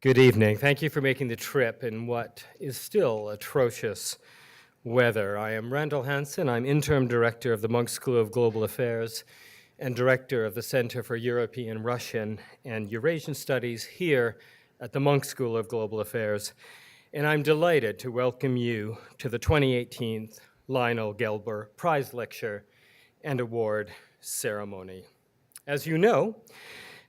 Good evening. Thank you for making the trip in what is still atrocious weather. I am Randall Hansen. I'm Interim Director of the Munk School of Global Affairs and Director of the Center for European, Russian, and Eurasian Studies here at the Munk School of Global Affairs. And I'm delighted to welcome you to the 2018 Lionel Gelber Prize Lecture and Award Ceremony. As you know,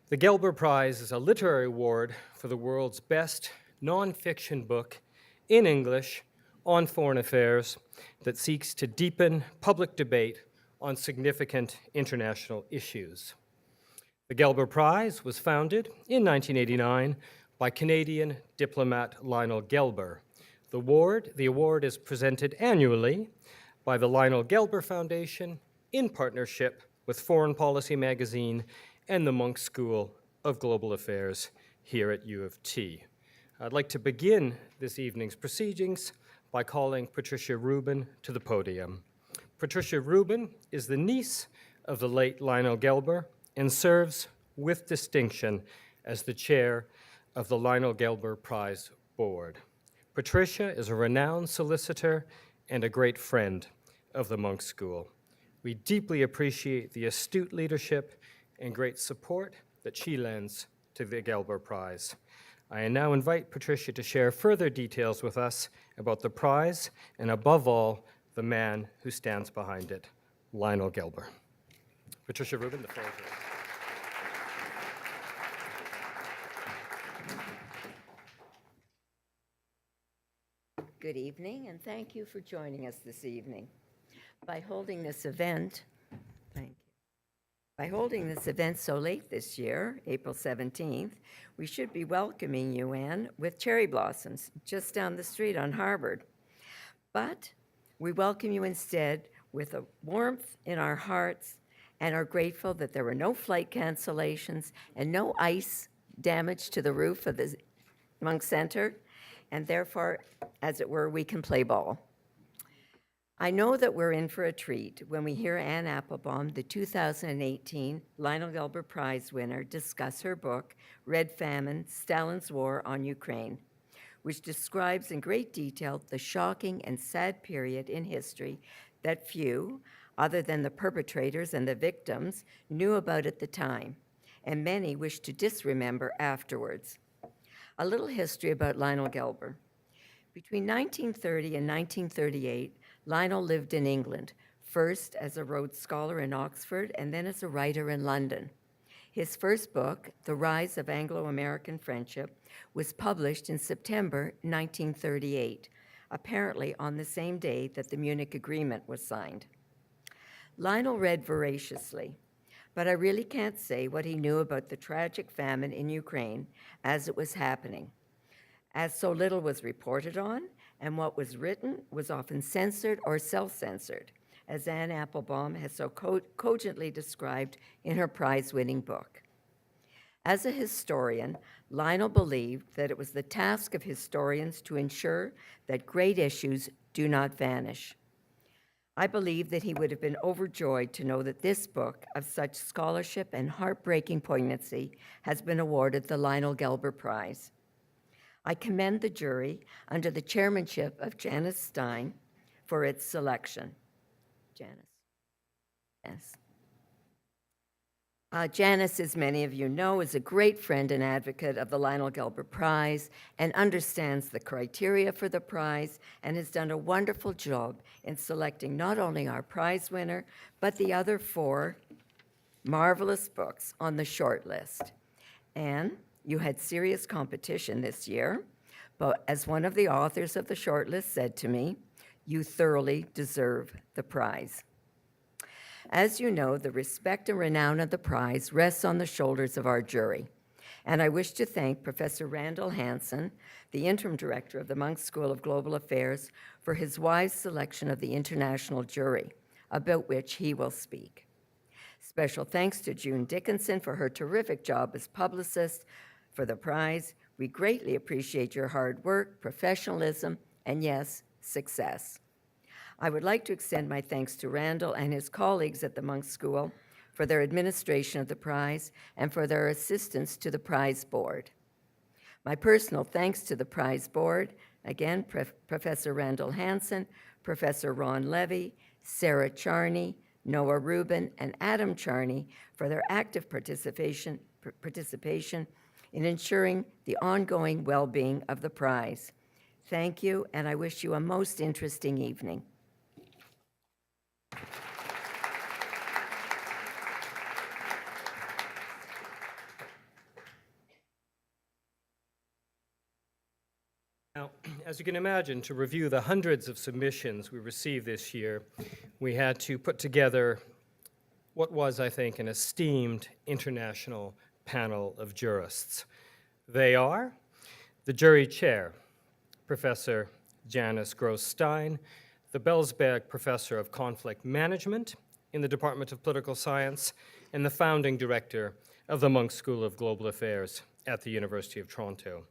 the Gelber Prize is a literary award for the world's best nonfiction book in English on foreign affairs that seeks to deepen public debate on significant international issues. The Gelber Prize was founded in 1989 by Canadian diplomat Lionel Gelber. The award is presented annually by the Lionel Gelber Foundation in partnership with Foreign Policy Magazine and the Munk School of Global Affairs here at U of T. I'd like to begin this evening's proceedings by calling Patricia Rubin to the podium. Patricia Rubin is the niece of the late Lionel Gelber and serves with distinction as the chair of the Lionel Gelber Prize Board. Patricia is a renowned solicitor and a great friend of the Munk School. We deeply appreciate the astute leadership and great support that she lends to the Gelber Prize. I now invite Patricia to share further details with us about the prize and, above all, the man who stands behind it, Lionel Gelber. Patricia Rubin, the floor is yours. Good evening, and thank you for joining us this evening. By holding this event so late this year, April 17th, we should be welcoming you in with cherry blossoms just down the street on Harvard. But we welcome you instead with a warmth in our hearts and are grateful that there were no flight cancellations and no ice damage to the roof of the Munk Center, and therefore, as it were, we can play ball. I know that we're in for a treat when we hear Anne Applebaum, the 2018 Lionel Gelber Prize winner, discuss her book, Red Famine, Stalin's War on Ukraine, which describes in great detail the shocking and sad period in history that few, other than the perpetrators and the victims, knew about at the time, and many wish to disremember afterwards. A little history about Lionel Gelber. Between 1930 and 1938, Lionel lived in England, first as a Rhodes Scholar in Oxford and then as a writer in London. His first book, The Rise of Anglo-American Friendship, was published in September 1938, apparently on the same day that the Munich Agreement was signed. Lionel read voraciously, but I really can't say what he knew about the tragic famine in Ukraine as it was happening, as so little was reported on, and what was written was often censored or self-censored, as Anne Applebaum has so cogently described in her prize-winning book. As a historian, Lionel believed that it was the task of historians to ensure that great issues do not vanish. I believe that he would have been overjoyed to know that this book of such scholarship and heartbreaking poignancy has been awarded the Lionel Gelber Prize. I commend the jury under the chairmanship of Janice Stein for its selection. Janice. Yes. Janice, as many of you know, is a great friend and advocate of the Lionel Gelber Prize and understands the criteria for the prize and has done a wonderful job in selecting not only our prize winner, but the other 4 marvelous books on the short list. And you had serious competition this year, but as one of the authors of the shortlist said to me, you thoroughly deserve the prize. As you know, the respect and renown of the prize rests on the shoulders of our jury. And I wish to thank Professor Randall Hansen, the interim director of the Munk School of Global Affairs, for his wise selection of the international jury, about which he will speak. Special thanks to June Dickinson for her terrific job as publicist for the prize. We greatly appreciate your hard work, professionalism, and yes, success. I would like to extend my thanks to Randall and his colleagues at the Munk School for their administration of the prize and for their assistance to the prize board. My personal thanks to the prize board, again, Professor Randall Hansen, Professor Ron Levy, Sarah Charney, Noah Rubin, and Adam Charney for their active participation in ensuring the ongoing well-being of the prize. Thank you, and I wish you a most interesting evening. Now, as you can imagine, to review the hundreds of submissions we received this year, we had to put together what was, I think, an esteemed international panel of jurists. They are the jury chair, Professor Janice Gross-Stein, the Belsberg Professor of Conflict Management in the Department of Political Science, and the founding director of the Munk School of Global Affairs at the University of Toronto.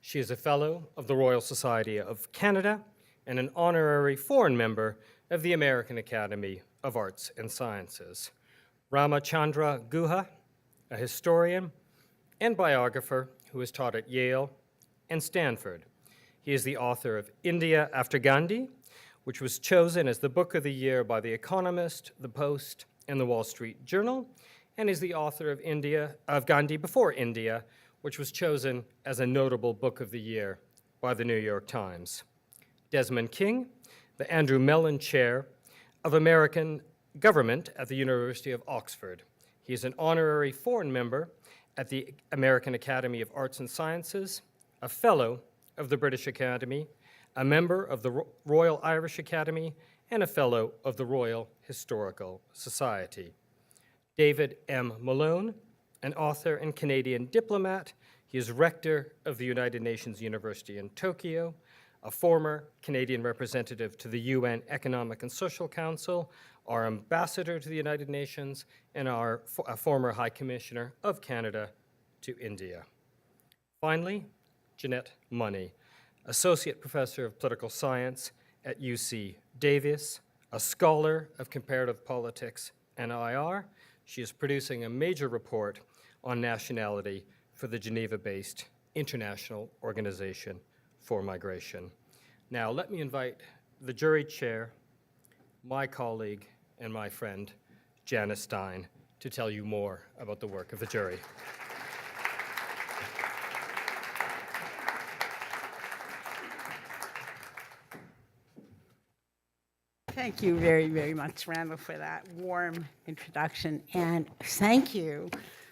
She is a Fellow of the Royal Society of Canada and an honorary foreign member of the American Academy of Arts and Sciences. Ramachandra Guha, a historian and biographer who has taught at Yale and Stanford. He is the author of India After Gandhi, which was chosen as the Book of the Year by The Economist, The Post, and The Wall Street Journal, and is the author of Gandhi Before India, which was chosen as a notable Book of the Year by the New York Times. Desmond King, the Andrew Mellon Chair of American Government at the University of Oxford. He is an honorary foreign member at the American Academy of Arts and Sciences, a Fellow of the British Academy, a member of the Royal Irish Academy, and a Fellow of the Royal Historical Society. David M. Malone, an author and Canadian diplomat. He is rector of the United Nations University in Tokyo, a former Canadian representative to the UN Economic and Social Council, our ambassador to the United Nations, and a former High Commissioner of Canada to India. Finally, Jeanette Money, Associate Professor of Political Science at UC Davis, a scholar of comparative politics and IR. She is producing a major report on nationality for the Geneva-based International Organization for Migration. Now, let me invite the jury chair, my colleague and my friend, Janice Stein, to tell you more about the work of the jury. Thank you very, very much, Randall, for that warm introduction. And thank you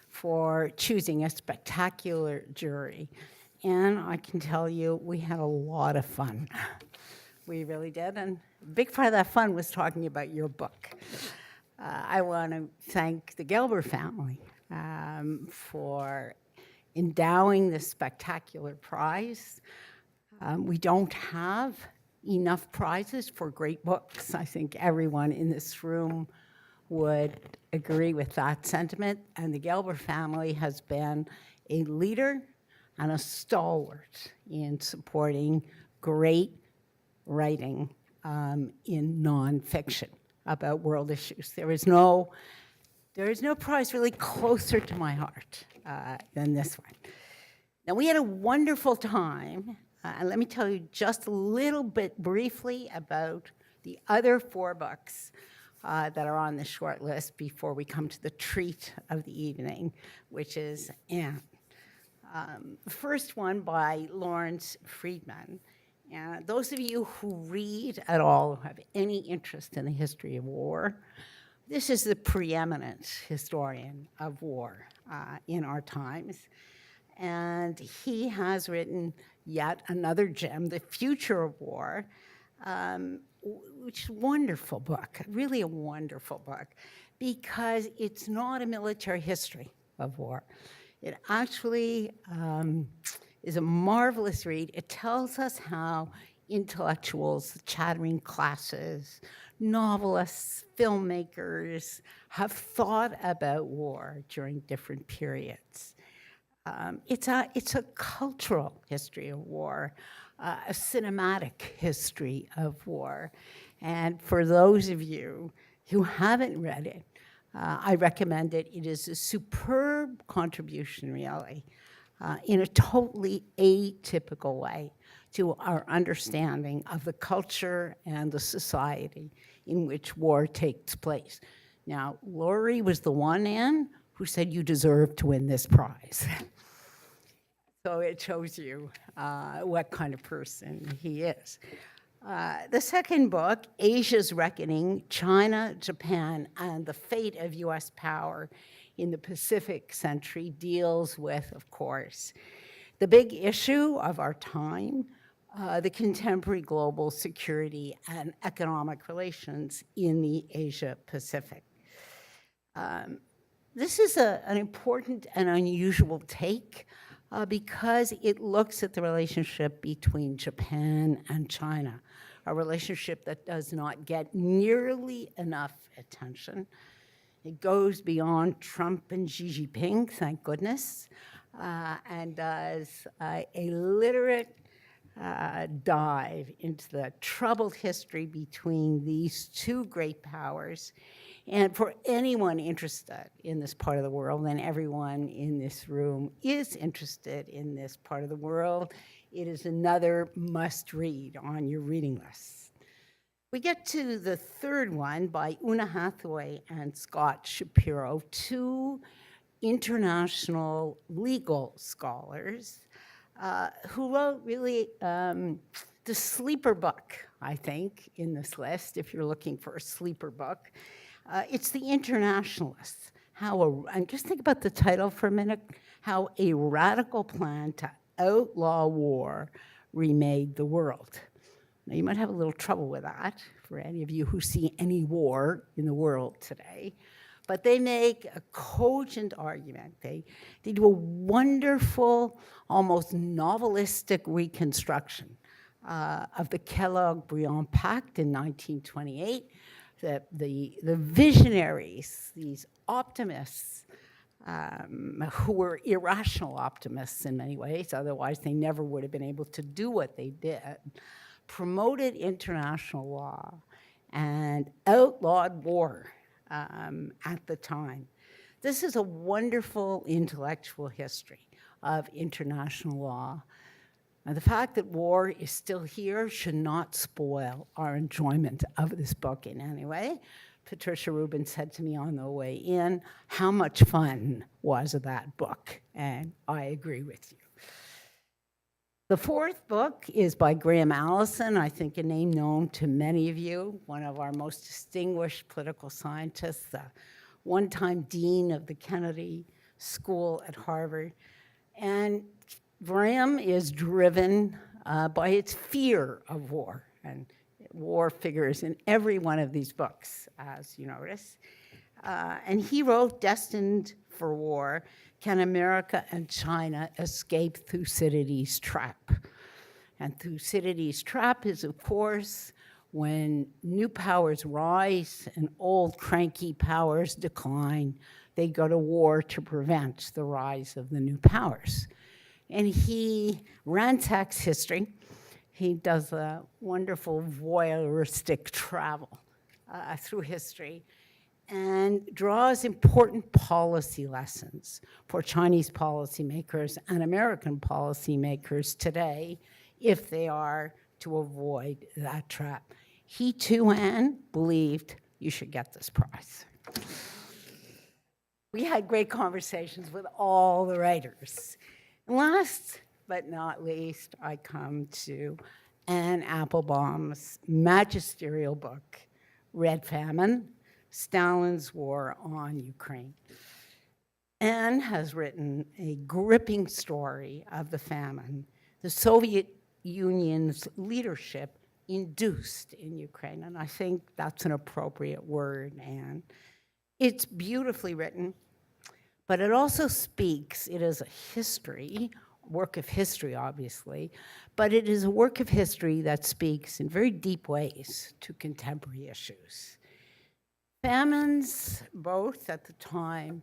for choosing a spectacular jury. And I can tell you, we had a lot of fun. We really did. And a big part of that fun was talking about your book. I want to thank the Gelber family for endowing this spectacular prize. We don't have enough prizes for great books. I think everyone in this room would agree with that sentiment. And the Gelber family has been a leader and a stalwart in supporting great writing in nonfiction about world issues. There is no prize really closer to my heart than this one. Now, we had a wonderful time, and let me tell you just a little bit briefly about the other 4 books that are on the short list before we come to the treat of the evening, which is Anne. The first one by Lawrence Friedman. And those of you who read at all, who have any interest in the history of war, this is the preeminent historian of war in our times. And he has written yet another gem, The Future of War, which is a wonderful book, really a wonderful book, because it's not a military history of war. It actually is a marvelous read. It tells us how intellectuals, chattering classes, novelists, filmmakers have thought about war during different periods. It's a cultural history of war, a cinematic history of war. And for those of you who haven't read it, I recommend it. It is a superb contribution, really, in a totally atypical way to our understanding of the culture and the society in which war takes place. Now, Laurie was the one, Anne, who said you deserve to win this prize. So it shows you what kind of person he is. The second book, Asia's Reckoning, China, Japan, and the Fate of US Power in the Pacific Century, deals with, of course, the big issue of our time, the contemporary global security and economic relations in the Asia-Pacific. This is an important and unusual take because it looks at the relationship between Japan and China, a relationship that does not get nearly enough attention. It goes beyond Trump and Xi Jinping, thank goodness, and does a literate dive into the troubled history between these two great powers. And for anyone interested in this part of the world, and everyone in this room is interested in this part of the world, it is another must-read on your reading list. We get to the third one by Una Hathaway and Scott Shapiro, two international legal scholars who wrote really the sleeper book, I think, in this list, if you're looking for a sleeper book. It's The Internationalists, and just think about the title for a minute, how a radical plan to outlaw war remade the world. Now, you might have a little trouble with that for any of you who see any war in the world today, but they make a cogent argument. They do a wonderful, almost novelistic reconstruction of the Kellogg-Briand Pact in 1928, the visionaries, these optimists, who were irrational optimists in many ways, otherwise they never would have been able to do what they did, promoted international law and outlawed war at the time. This is a wonderful intellectual history of international law. And the fact that war is still here should not spoil our enjoyment of this book in any way. Patricia Rubin said to me on the way in, how much fun was that book? And I agree with you. The fourth book is by Graham Allison, I think a name known to many of you, one of our most distinguished political scientists, the one-time dean of the Kennedy School at Harvard. And Graham is driven by its fear of war, and war figures in every one of these books, as you notice. And he wrote Destined for War, Can America and China Escape Thucydides' Trap? And Thucydides' Trap is, of course, when new powers rise and old cranky powers decline, they go to war to prevent the rise of the new powers. And he ransacks history. He does a wonderful voyeuristic travel through history and draws important policy lessons for Chinese policymakers and American policymakers today if they are to avoid that trap. He too, Anne, believed you should get this prize. We had great conversations with all the writers. Last but not least, I come to Anne Applebaum's magisterial book, Red Famine, Stalin's War on Ukraine. Anne has written a gripping story of the famine the Soviet Union's leadership induced in Ukraine, and I think that's an appropriate word, Anne. It's beautifully written, but it also speaks, it is a history, work of history, obviously, but it is a work of history that speaks in very deep ways to contemporary issues. Famines, both at the time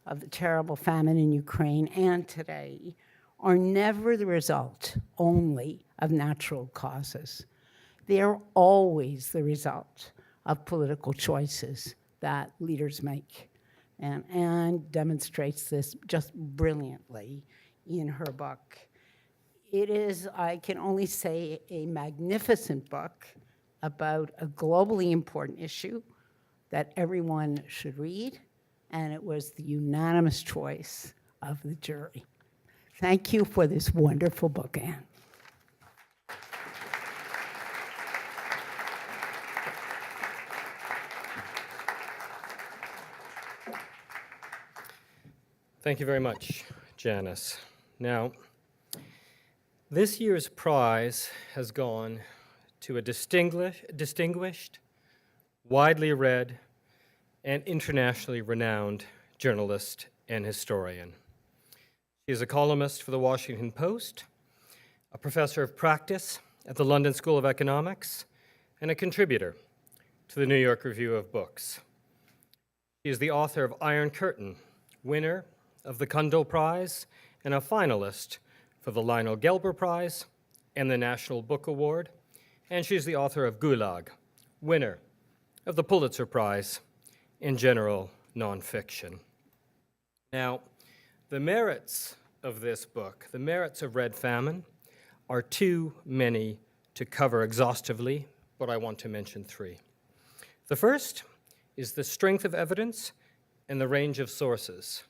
of the terrible famine in Ukraine and today, are never the result only of natural causes. They are always the result of political choices that leaders make. And Anne demonstrates this just brilliantly in her book. It is, I can only say, a magnificent book about a globally important issue that everyone should read, and it was the unanimous choice of the jury. Thank you for this wonderful book, Anne. Thank you very much, Janice. Now, this year's prize has gone to a distinguished, widely read, and internationally renowned journalist and historian. She is a columnist for the Washington Post, a professor of practice at the London School of Economics, and a contributor to the New York Review of Books. She is the author of Iron Curtain, winner of the Kundal Prize, and a finalist for the Lionel Gelber Prize and the National Book Award, and she's the author of Gulag, winner of the Pulitzer Prize in general nonfiction. Now, the merits of this book, the merits of Red Famine, are too many to cover exhaustively, but I want to mention three. The first is the strength of evidence and the range of sources,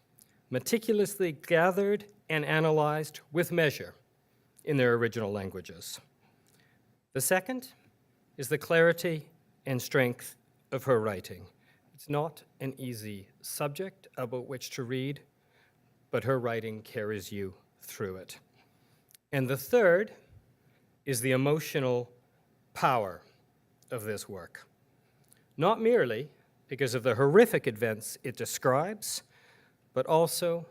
meticulously gathered and analyzed with measure in their original languages. The second is the clarity and strength of her writing. It's not an easy subject about which to read, but her writing carries you through it. And the third is the emotional power of this work, not merely because of the horrific events it describes, but also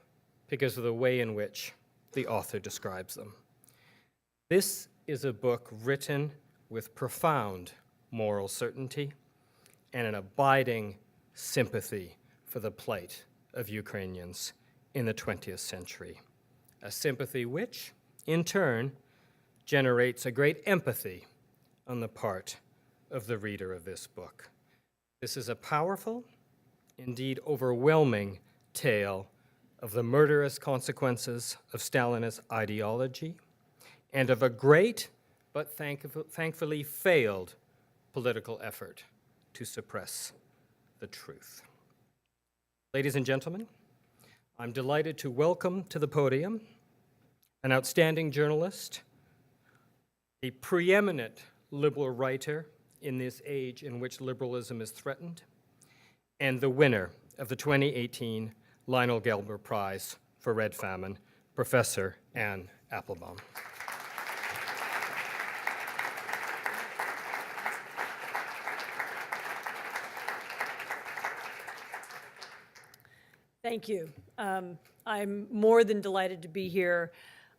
because of the way in which the author describes them. This is a book written with profound moral certainty and an abiding sympathy for the plight of Ukrainians in the 20th century, a sympathy which, in turn, generates a great empathy on the part of the reader of this book. This is a powerful, indeed overwhelming, tale of the murderous consequences of Stalinist ideology and of a great but thankfully failed political effort to suppress the truth. Ladies and gentlemen, I'm delighted to welcome to the podium an outstanding journalist, a preeminent liberal writer in this age in which liberalism is threatened, and the winner of the 2018 Lionel Gelber Prize for Red Famine, Professor Anne Applebaum. Thank you. I'm more than delighted to be here.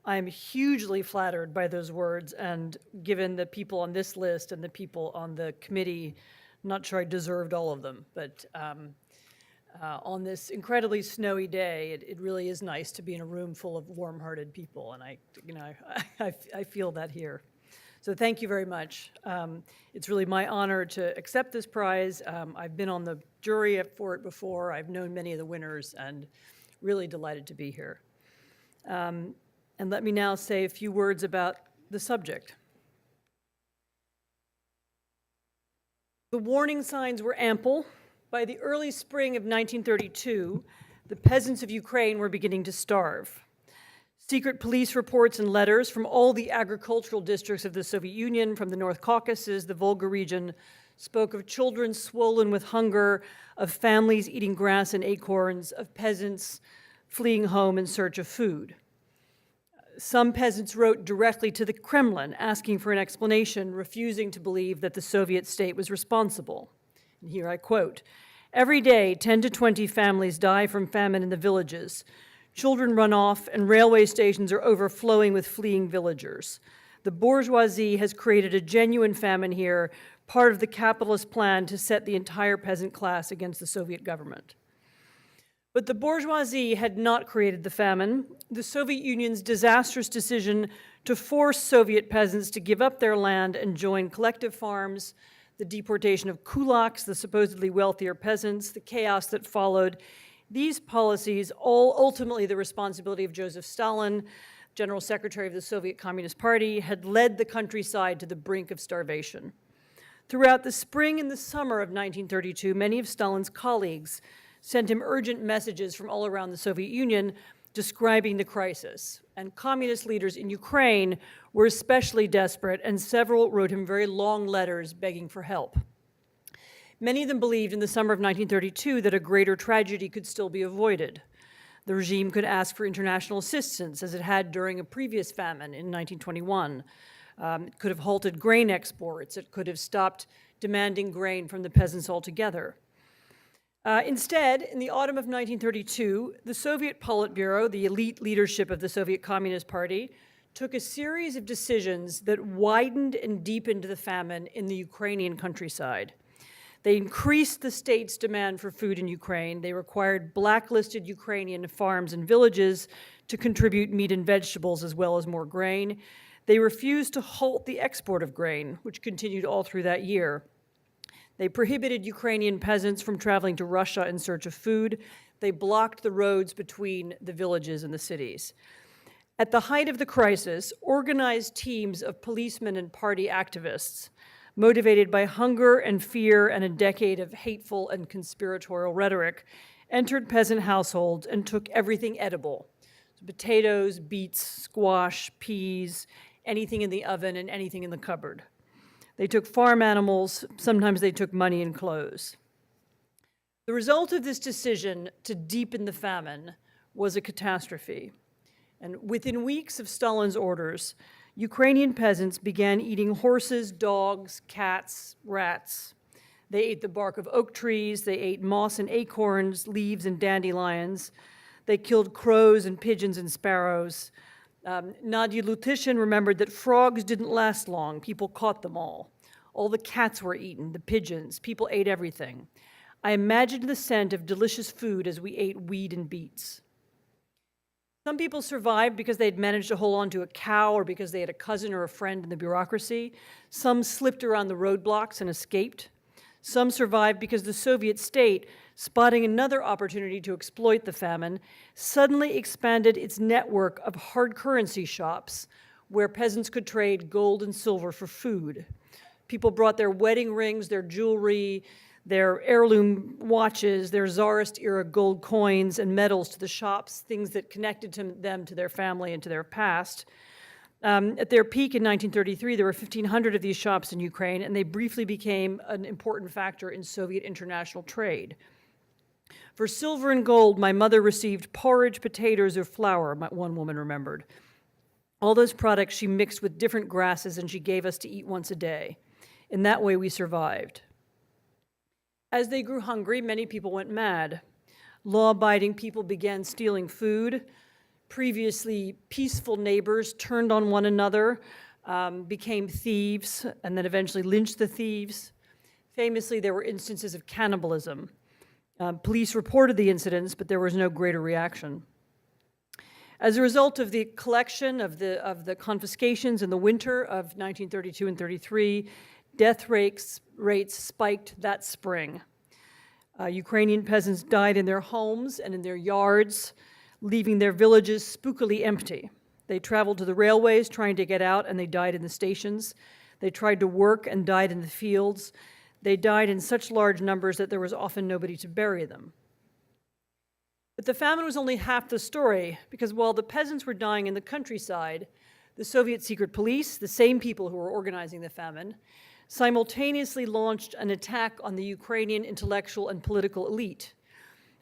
I'm hugely flattered by those words, and given the people on this list and the people on the committee, I'm not sure I deserved all of them, but on this incredibly snowy day, it really is nice to be in a room full of warm-hearted people, and I feel that here. So thank you very much. It's really my honor to accept this prize. I've been on the jury for it before. I've known many of the winners, and really delighted to be here. And let me now say a few words about the subject. The warning signs were ample. By the early spring of 1932, the peasants of Ukraine were beginning to starve. Secret police reports and letters from all the agricultural districts of the Soviet Union, from the North Caucasus, the Volga region, spoke of children swollen with hunger, of families eating grass and acorns, of peasants fleeing home in search of food. Some peasants wrote directly to the Kremlin asking for an explanation, refusing to believe that the Soviet state was responsible. And here I quote, "Every day, 10 to 20 families die from famine in the villages. Children run off, and railway stations are overflowing with fleeing villagers. The bourgeoisie has created a genuine famine here, part of the capitalist plan to set the entire peasant class against the Soviet government." But the bourgeoisie had not created the famine. The Soviet Union's disastrous decision to force Soviet peasants to give up their land and join collective farms, the deportation of kulaks, the supposedly wealthier peasants, the chaos that followed, These policies, all ultimately the responsibility of Joseph Stalin, General Secretary of the Soviet Communist Party, had led the countryside to the brink of starvation. Throughout the spring and the summer of 1932, many of Stalin's colleagues sent him urgent messages from all around the Soviet Union describing the crisis. And communist leaders in Ukraine were especially desperate, and several wrote him very long letters begging for help. Many of them believed in the summer of 1932 that a greater tragedy could still be avoided. The regime could ask for international assistance, as it had during a previous famine in 1921. It could have halted grain exports. It could have stopped demanding grain from the peasants altogether. Instead, in the autumn of 1932, the Soviet Politburo, the elite leadership of the Soviet Communist Party, took a series of decisions that widened and deepened the famine in the Ukrainian countryside. They increased the state's demand for food in Ukraine. They required blacklisted Ukrainian farms and villages to contribute meat and vegetables as well as more grain. They refused to halt the export of grain, which continued all through that year. They prohibited Ukrainian peasants from traveling to Russia in search of food. They blocked the roads between the villages and the cities. At the height of the crisis, organized teams of policemen and party activists, motivated by hunger and fear and a decade of hateful and conspiratorial rhetoric, entered peasant households and took everything edible: potatoes, beets, squash, peas, anything in the oven and anything in the cupboard. They took farm animals. Sometimes they took money and clothes. The result of this decision to deepen the famine was a catastrophe. And within weeks of Stalin's orders, Ukrainian peasants began eating horses, dogs, cats, rats. They ate the bark of oak trees. They ate moss and acorns, leaves and dandelions. They killed crows and pigeons and sparrows. Nadia Lutishin remembered that frogs didn't last long. People caught them all. All the cats were eaten, the pigeons. People ate everything. I imagined the scent of delicious food as we ate weed and beets. Some people survived because they'd managed to hold on to a cow or because they had a cousin or a friend in the bureaucracy. Some slipped around the roadblocks and escaped. Some survived because the Soviet state, spotting another opportunity to exploit the famine, suddenly expanded its network of hard currency shops where peasants could trade gold and silver for food. People brought their wedding rings, their jewelry, their heirloom watches, their Tsarist-era gold coins and medals to the shops, things that connected them to their family and to their past. At their peak in 1933, there were 1,500 of these shops in Ukraine, and they briefly became an important factor in Soviet international trade. For silver and gold, my mother received porridge, potatoes, or flour, one woman remembered. All those products she mixed with different grasses and she gave us to eat once a day. In that way, we survived. As they grew hungry, many people went mad. Law-abiding people began stealing food. Previously peaceful neighbors turned on one another, became thieves, and then eventually lynched the thieves. Famously, there were instances of cannibalism. Police reported the incidents, but there was no greater reaction. As a result of the collection of the confiscations in the winter of 1932 and 33, death rates spiked that spring. Ukrainian peasants died in their homes and in their yards, leaving their villages spookily empty. They traveled to the railways trying to get out, and they died in the stations. They tried to work and died in the fields. They died in such large numbers that there was often nobody to bury them. But the famine was only half the story, because while the peasants were dying in the countryside, the Soviet secret police, the same people who were organizing the famine, simultaneously launched an attack on the Ukrainian intellectual and political elite.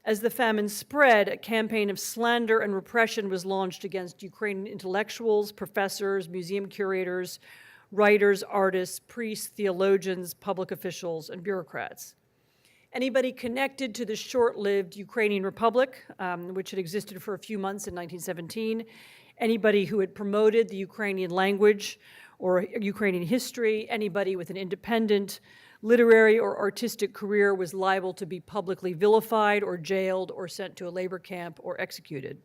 As the famine spread, a campaign of slander and repression was launched against Ukrainian intellectuals, professors, museum curators, writers, artists, priests, theologians, public officials, and bureaucrats. Anybody connected to the short-lived Ukrainian Republic, which had existed for a few months in 1917, anybody who had promoted the Ukrainian language or Ukrainian history, anybody with an independent literary or artistic career was liable to be publicly vilified or jailed or sent to a labor camp or executed.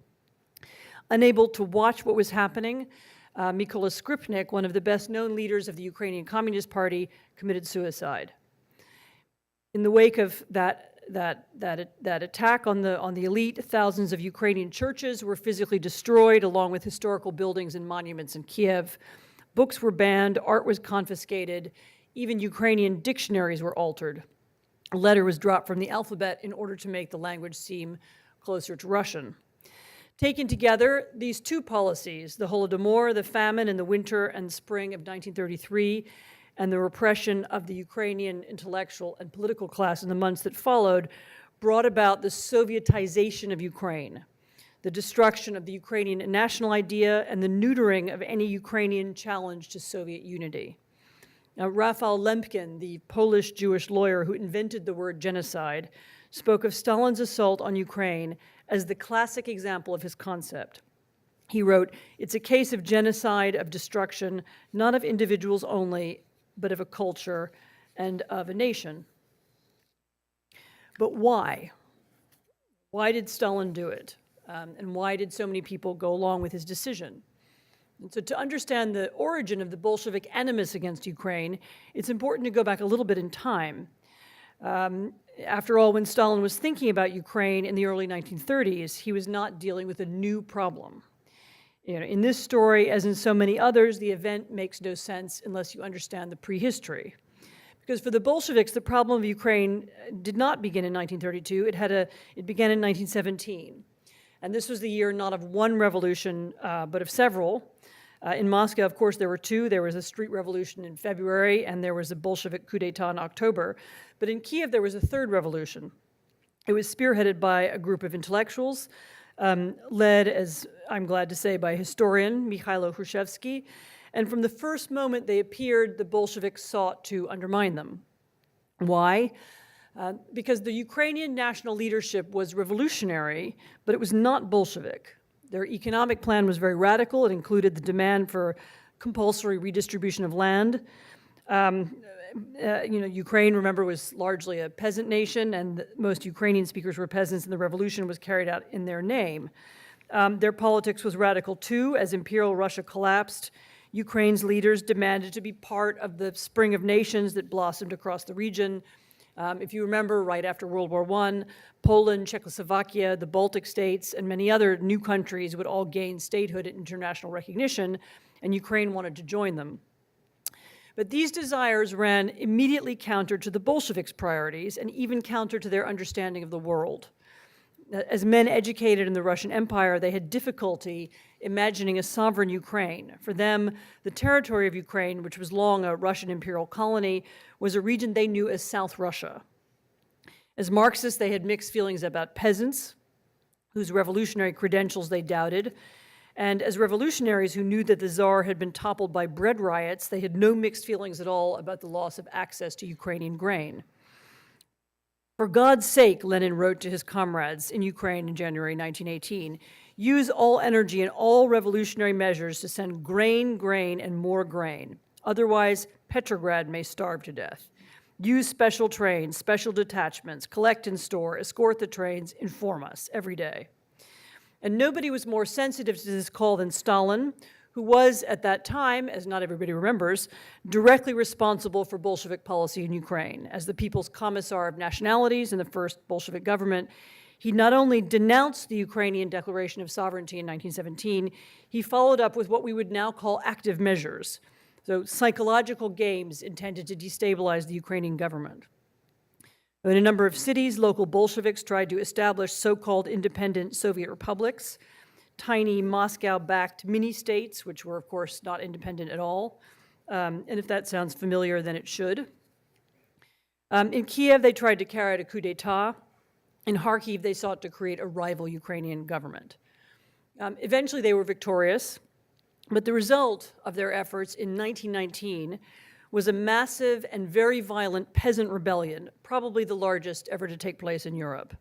Unable to watch what was happening, Mykola Skripnik, one of the best-known leaders of the Ukrainian Communist Party, committed suicide. In the wake of that that attack on the elite. Thousands of Ukrainian churches were physically destroyed, along with historical buildings and monuments in Kiev. Books were banned, art was confiscated, even Ukrainian dictionaries were altered. A letter was dropped from the alphabet in order to make the language seem closer to Russian. Taken together, these two policies, the Holodomor, the famine in the winter and spring of 1933, and the repression of the Ukrainian intellectual and political class in the months that followed, brought about the Sovietization of Ukraine, the destruction of the Ukrainian national idea, and the neutering of any Ukrainian challenge to Soviet unity. Now, Rafał Lemkin, the Polish Jewish lawyer who invented the word genocide, spoke of Stalin's assault on Ukraine as the classic example of his concept. He wrote, "It's a case of genocide, of destruction, not of individuals only, but of a culture and of a nation." But why? Why did Stalin do it? And why did so many people go along with his decision? And so to understand the origin of the Bolshevik animus against Ukraine, it's important to go back a little bit in time. After all, when Stalin was thinking about Ukraine in the early 1930s, he was not dealing with a new problem. In this story, as in so many others, the event makes no sense unless you understand the prehistory. Because for the Bolsheviks, the problem of Ukraine did not begin in 1932. It began in 1917. And this was the year not of one revolution, but of several. In Moscow, of course, there were two. There was a street revolution in February, and there was a Bolshevik coup d'etat in October. But in Kiev, there was a third revolution. It was spearheaded by a group of intellectuals, led, as I'm glad to say, by historian Mikhailo Hrushevsky. And from the first moment they appeared, the Bolsheviks sought to undermine them. Why? Because the Ukrainian national leadership was revolutionary, but it was not Bolshevik. Their economic plan was very radical. It included the demand for compulsory redistribution of land. Ukraine, remember, was largely a peasant nation, and most Ukrainian speakers were peasants, and the revolution was carried out in their name. Their politics was radical too. As Imperial Russia collapsed, Ukraine's leaders demanded to be part of the spring of nations that blossomed across the region. If you remember, right after World War I, Poland, Czechoslovakia, the Baltic states, and many other new countries would all gain statehood and international recognition, and Ukraine wanted to join them. But these desires ran immediately counter to the Bolsheviks' priorities and even counter to their understanding of the world. As men educated in the Russian Empire, they had difficulty imagining a sovereign Ukraine. For them, the territory of Ukraine, which was long a Russian imperial colony, was a region they knew as South Russia. As Marxists, they had mixed feelings about peasants, whose revolutionary credentials they doubted. And as revolutionaries who knew that the Tsar had been toppled by bread riots, they had no mixed feelings at all about the loss of access to Ukrainian grain. For God's sake, Lenin wrote to his comrades in Ukraine in January 1918, use all energy and all revolutionary measures to send grain, and more grain. Otherwise, Petrograd may starve to death. Use special trains, special detachments, collect and store, escort the trains, inform us every day. And nobody was more sensitive to this call than Stalin, who was, at that time, as not everybody remembers, directly responsible for Bolshevik policy in Ukraine. As the People's Commissar of Nationalities in the first Bolshevik government, he not only denounced the Ukrainian Declaration of Sovereignty in 1917, he followed up with what we would now call active measures, so psychological games intended to destabilize the Ukrainian government. In a number of cities, local Bolsheviks tried to establish so-called independent Soviet republics, tiny Moscow-backed mini-states, which were, of course, not independent at all. And if that sounds familiar, then it should. In Kiev, they tried to carry out a coup d'etat. In Kharkiv, they sought to create a rival Ukrainian government. Eventually, they were victorious, but the result of their efforts in 1919 was a massive and very violent peasant rebellion, probably the largest ever to take place in Europe.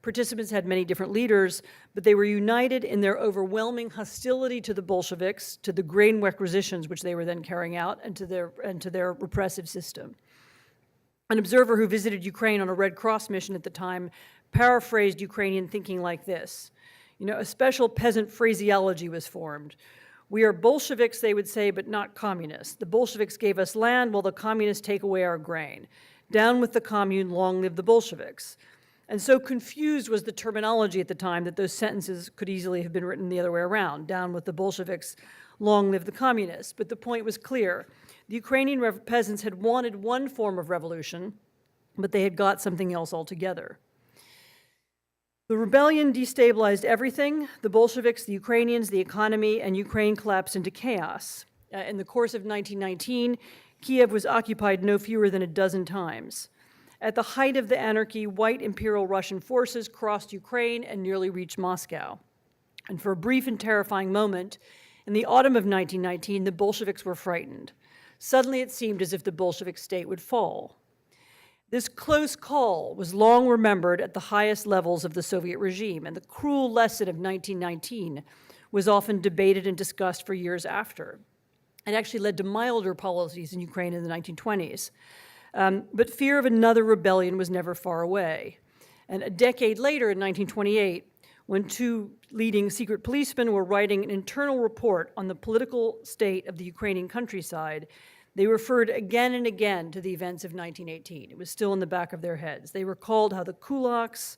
Participants had many different leaders, but they were united in their overwhelming hostility to the Bolsheviks, to the grain requisitions which they were then carrying out, and to their repressive system. An observer who visited Ukraine on a Red Cross mission at the time paraphrased Ukrainian thinking like this. A special peasant phraseology was formed. We are Bolsheviks, they would say, but not communists. The Bolsheviks gave us land while the communists take away our grain. Down with the commune, long live the Bolsheviks. And so confused was the terminology at the time that those sentences could easily have been written the other way around, down with the Bolsheviks, long live the communists. But the point was clear. The Ukrainian peasants had wanted one form of revolution, but they had got something else altogether. The rebellion destabilized everything: the Bolsheviks, the Ukrainians, the economy, and Ukraine collapsed into chaos. In the course of 1919, Kiev was occupied no fewer than a dozen times. At the height of the anarchy, white Imperial Russian forces crossed Ukraine and nearly reached Moscow. And for a brief and terrifying moment, in the autumn of 1919, the Bolsheviks were frightened. Suddenly it seemed as if the Bolshevik state would fall. This close call was long remembered at the highest levels of the Soviet regime, and the cruel lesson of 1919 was often debated and discussed for years after. It actually led to milder policies in Ukraine in the 1920s. But fear of another rebellion was never far away. And a decade later, in 1928, when two leading secret policemen were writing an internal report on the political state of the Ukrainian countryside, they referred again and again to the events of 1918. It was still in the back of their heads. They recalled how the kulaks,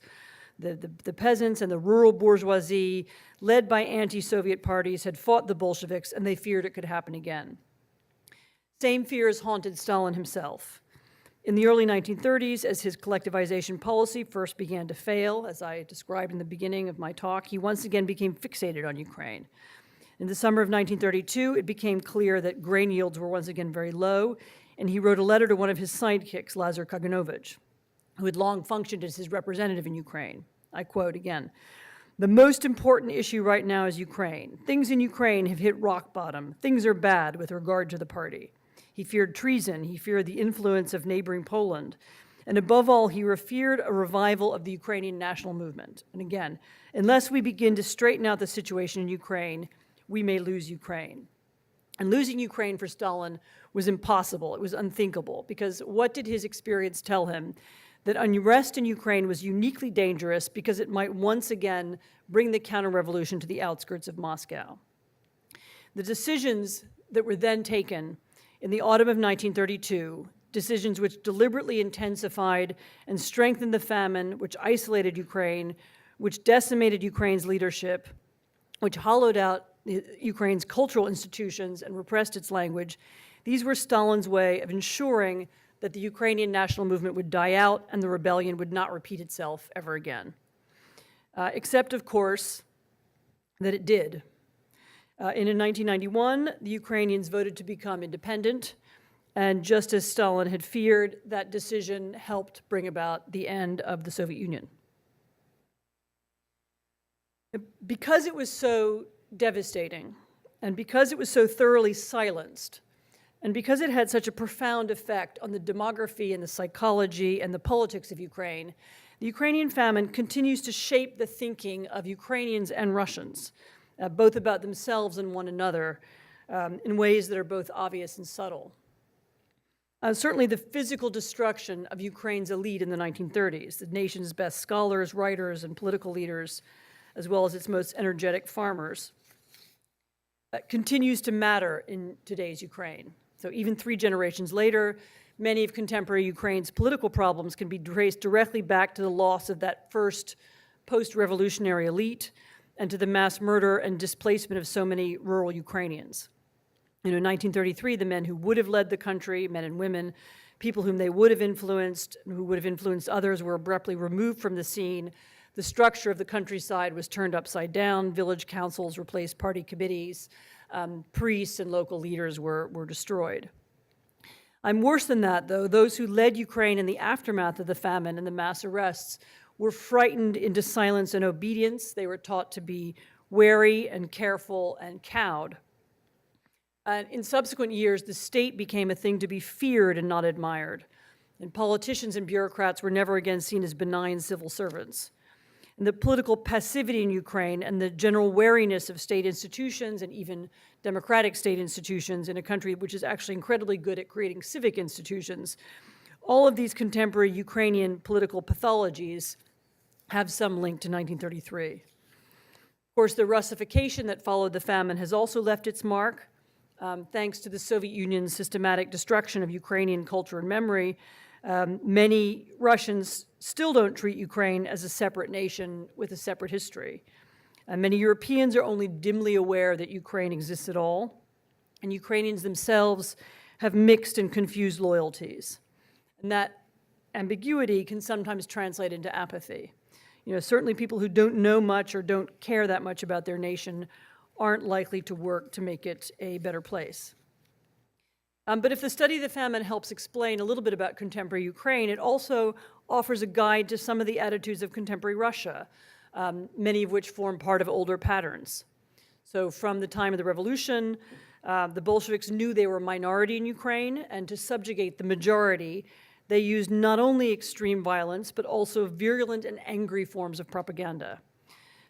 the peasants, and the rural bourgeoisie, led by anti-Soviet parties, had fought the Bolsheviks, and they feared it could happen again. Same fears haunted Stalin himself. In the early 1930s, as his collectivization policy first began to fail, as I described in the beginning of my talk, he once again became fixated on Ukraine. In the summer of 1932, it became clear that grain yields were once again very low, and he wrote a letter to one of his sidekicks, Lazar Kaganovich, who had long functioned as his representative in Ukraine. I quote again, "The most important issue right now is Ukraine. Things in Ukraine have hit rock bottom. Things are bad with regard to the party." He feared treason. He feared the influence of neighboring Poland. And above all, he feared a revival of the Ukrainian national movement. And again, unless we begin to straighten out the situation in Ukraine, we may lose Ukraine. And losing Ukraine for Stalin was impossible. It was unthinkable, because what did his experience tell him? That unrest in Ukraine was uniquely dangerous because it might once again bring the counter-revolution to the outskirts of Moscow. The decisions that were then taken in the autumn of 1932, decisions which deliberately intensified and strengthened the famine, which isolated Ukraine, which decimated Ukraine's leadership, which hollowed out Ukraine's cultural institutions and repressed its language, these were Stalin's way of ensuring that the Ukrainian national movement would die out and the rebellion would not repeat itself ever again. Except, of course, that it did. In 1991, the Ukrainians voted to become independent, and just as Stalin had feared, that decision helped bring about the end of the Soviet Union. Because it was so devastating, and because it was so thoroughly silenced, and because it had such a profound effect on the demography and the psychology and the politics of Ukraine, the Ukrainian famine continues to shape the thinking of Ukrainians and Russians, both about themselves and one another, in ways that are both obvious and subtle. Certainly the physical destruction of Ukraine's elite in the 1930s, the nation's best scholars, writers, and political leaders, as well as its most energetic farmers, continues to matter in today's Ukraine. So even 3 generations later, many of contemporary Ukraine's political problems can be traced directly back to the loss of that first post-revolutionary elite and to the mass murder and displacement of so many rural Ukrainians. In 1933, the men who would have led the country, men and women, people whom they would have influenced, who would have influenced others, were abruptly removed from the scene. The structure of the countryside was turned upside down. Village councils replaced party committees. Priests and local leaders were destroyed. I'm worse than that, though. Those who led Ukraine in the aftermath of the famine and the mass arrests were frightened into silence and obedience. They were taught to be wary and careful and cowed. And in subsequent years, the state became a thing to be feared and not admired. And politicians and bureaucrats were never again seen as benign civil servants. And the political passivity in Ukraine and the general wariness of state institutions and even democratic state institutions in a country which is actually incredibly good at creating civic institutions, all of these contemporary Ukrainian political pathologies have some link to 1933. Of course, the Russification that followed the famine has also left its mark. Thanks to the Soviet Union's systematic destruction of Ukrainian culture and memory, many Russians still don't treat Ukraine as a separate nation with a separate history. Many Europeans are only dimly aware that Ukraine exists at all, and Ukrainians themselves have mixed and confused loyalties. And that ambiguity can sometimes translate into apathy. Certainly people who don't know much or don't care that much about their nation aren't likely to work to make it a better place. But if the study of the famine helps explain a little bit about contemporary Ukraine, it also offers a guide to some of the attitudes of contemporary Russia, many of which form part of older patterns. So from the time of the revolution, the Bolsheviks knew they were a minority in Ukraine, and to subjugate the majority, they used not only extreme violence, but also virulent and angry forms of propaganda.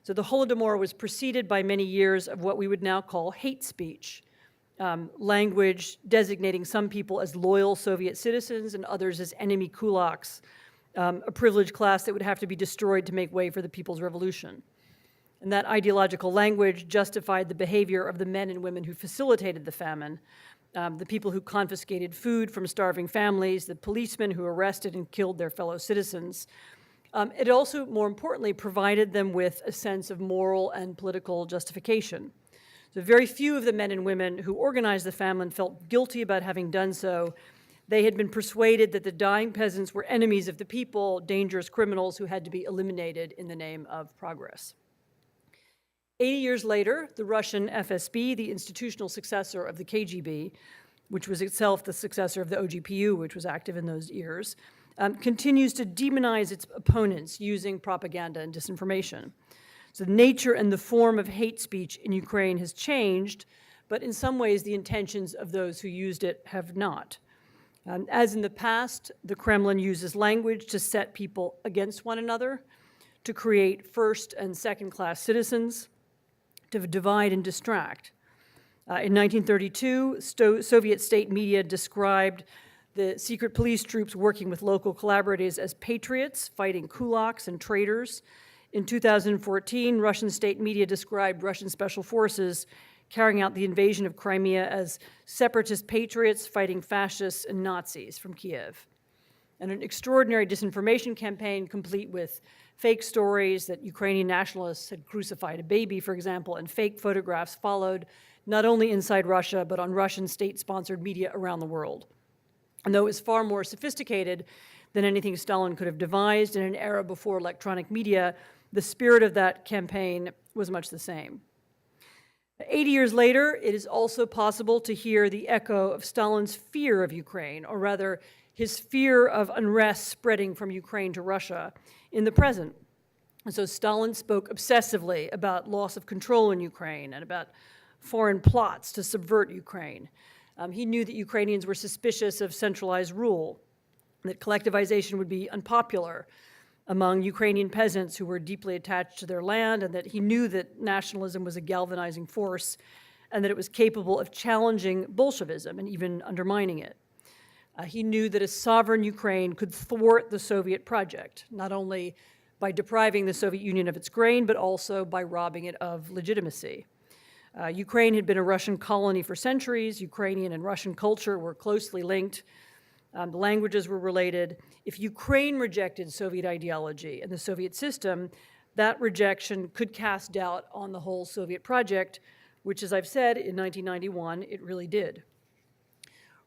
So the Holodomor was preceded by many years of what we would now call hate speech, language designating some people as loyal Soviet citizens and others as enemy kulaks, a privileged class that would have to be destroyed to make way for the People's Revolution. And that ideological language justified the behavior of the men and women who facilitated the famine, the people who confiscated food from starving families, the policemen who arrested and killed their fellow citizens. It also, more importantly, provided them with a sense of moral and political justification. So very few of the men and women who organized the famine felt guilty about having done so. They had been persuaded that the dying peasants were enemies of the people, dangerous criminals who had to be eliminated in the name of progress. 80 years later, the Russian FSB, the institutional successor of the KGB, which was itself the successor of the OGPU, which was active in those years, continues to demonize its opponents using propaganda and disinformation. So the nature and the form of hate speech in Ukraine has changed, but in some ways the intentions of those who used it have not. As in the past, the Kremlin uses language to set people against one another, to create first and second-class citizens, to divide and distract. In 1932, Soviet state media described the secret police troops working with local collaborators as patriots, fighting kulaks and traitors. In 2014, Russian state media described Russian special forces carrying out the invasion of Crimea as separatist patriots fighting fascists and Nazis from Kiev. And an extraordinary disinformation campaign, complete with fake stories that Ukrainian nationalists had crucified a baby, for example, and fake photographs, followed not only inside Russia, but on Russian state-sponsored media around the world. And though it was far more sophisticated than anything Stalin could have devised in an era before electronic media, the spirit of that campaign was much the same. 80 years later, it is also possible to hear the echo of Stalin's fear of Ukraine, or rather, his fear of unrest spreading from Ukraine to Russia in the present. And so Stalin spoke obsessively about loss of control in Ukraine and about foreign plots to subvert Ukraine. He knew that Ukrainians were suspicious of centralized rule, that collectivization would be unpopular among Ukrainian peasants who were deeply attached to their land, and that he knew that nationalism was a galvanizing force and that it was capable of challenging Bolshevism and even undermining it. He knew that a sovereign Ukraine could thwart the Soviet project, not only by depriving the Soviet Union of its grain, but also by robbing it of legitimacy. Ukraine had been a Russian colony for centuries. Ukrainian and Russian culture were closely linked. The languages were related. If Ukraine rejected Soviet ideology and the Soviet system, that rejection could cast doubt on the whole Soviet project, which, as I've said, in 1991, it really did.